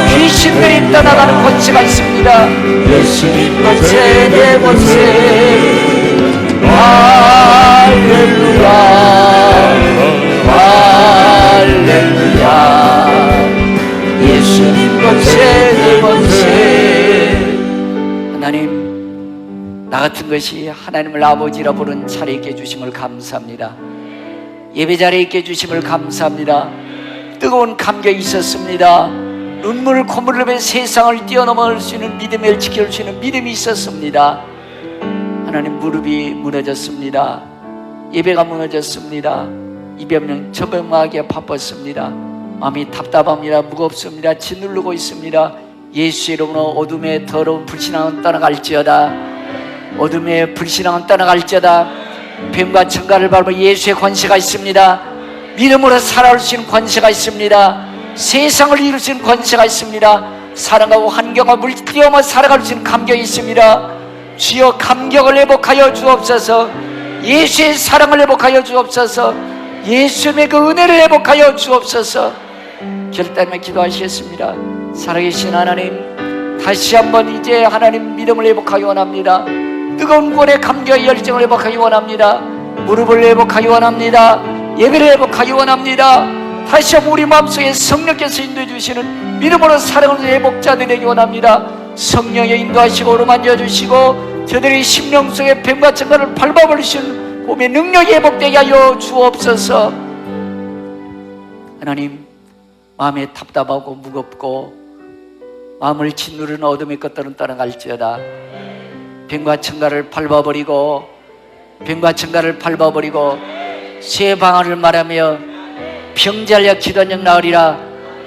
귀신들이 떠나가는 권세가 있습니다. 예수님 곳에 내 곳에 할렐루야 할렐루야 예수님 곳에 내 곳에 하나님, 나 같은 것이 하나님을 아버지라 부른 자리에 있게 해주심을 감사합니다. 예배 자리에 있게 해주심을 감사합니다. 뜨거운 감격이 있었습니다. 눈물 콧물을 흘려 세상을 뛰어넘을 수 있는 믿음을 지킬 수 있는 믿음이 있었습니다. 하나님, 무릎이 무너졌습니다. 예배가 무너졌습니다. 이병명 처방하기에 바빴습니다. 마음이 답답합니다. 무겁습니다. 짓누르고 있습니다. 예수의 이름으로 어둠의 더러운 불신앙은 떠나갈지어다. 어둠의 불신앙은 떠나갈지어다. 뱀과 천간을 밟아 예수의 권세가 있습니다. 믿음으로 살아올 수 있는 권세가 있습니다. 세상을 이룰 수 있는 권세가 있습니다. 사랑하고 환경과 물질 뛰어넘어 살아갈 수 있는 감격이 있습니다. 주여, 감격을 회복하여 주옵소서. 예수의 사랑을 회복하여 주옵소서. 예수님의 그 은혜를 회복하여 주옵소서. 결단하며 기도하시겠습니다. 살아계신 하나님, 다시 한번 이제 하나님 믿음을 회복하기 원합니다. 뜨거운 권의 감격의 열정을 회복하기 원합니다. 무릎을 회복하기 원합니다. 예배를 회복하기 원합니다. 다시 한번 우리 마음속에 성령께서 인도해 주시는 믿음으로 살아가는 회복자들이 되기 원합니다. 성령의 인도하시고 어루만져 주시고 저들의 심령 속에 뱀과 천간을 밟아버리시는 몸의 능력이 회복되게 하여 주옵소서. 하나님, 마음에 답답하고 무겁고 마음을 짓누르는 어둠의 것들은 떠나갈지어다. 뱀과 천간을 밟아버리고 새 방언을 말하며 병자려 기도하는 나으리라.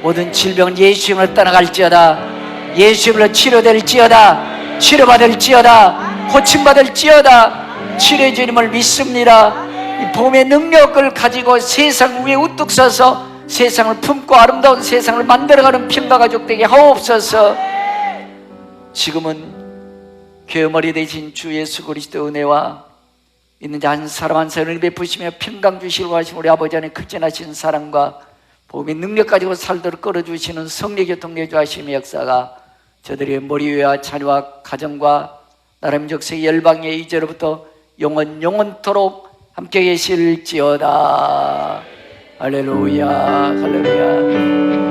모든 질병은 예수 이름으로 떠나갈지어다. 예수 이름으로 치료될지어다. 치료받을지어다. 고침받을지어다. 치료의 주님을 믿습니다. 이 복음의 능력을 가지고 세상 위에 우뚝 서서 세상을 품고 아름다운 세상을 만들어가는 평가 가족 되게 하옵소서. 지금은 교회 머리 대신 주 예수 그리스도 은혜와 있는 자 한 사람 한 사람을 베푸시며 평강 주시고 하신 우리 아버지 안에 극진하신 사랑과 복음의 능력 가지고 살도록 끌어주시는 성령 교통해 주하심의 역사가 저들의 머리 위와 자녀와 가정과 나라 민족 세계 열방의 이제로부터 영원토록 함께 계실지어다. 할렐루야 할렐루야.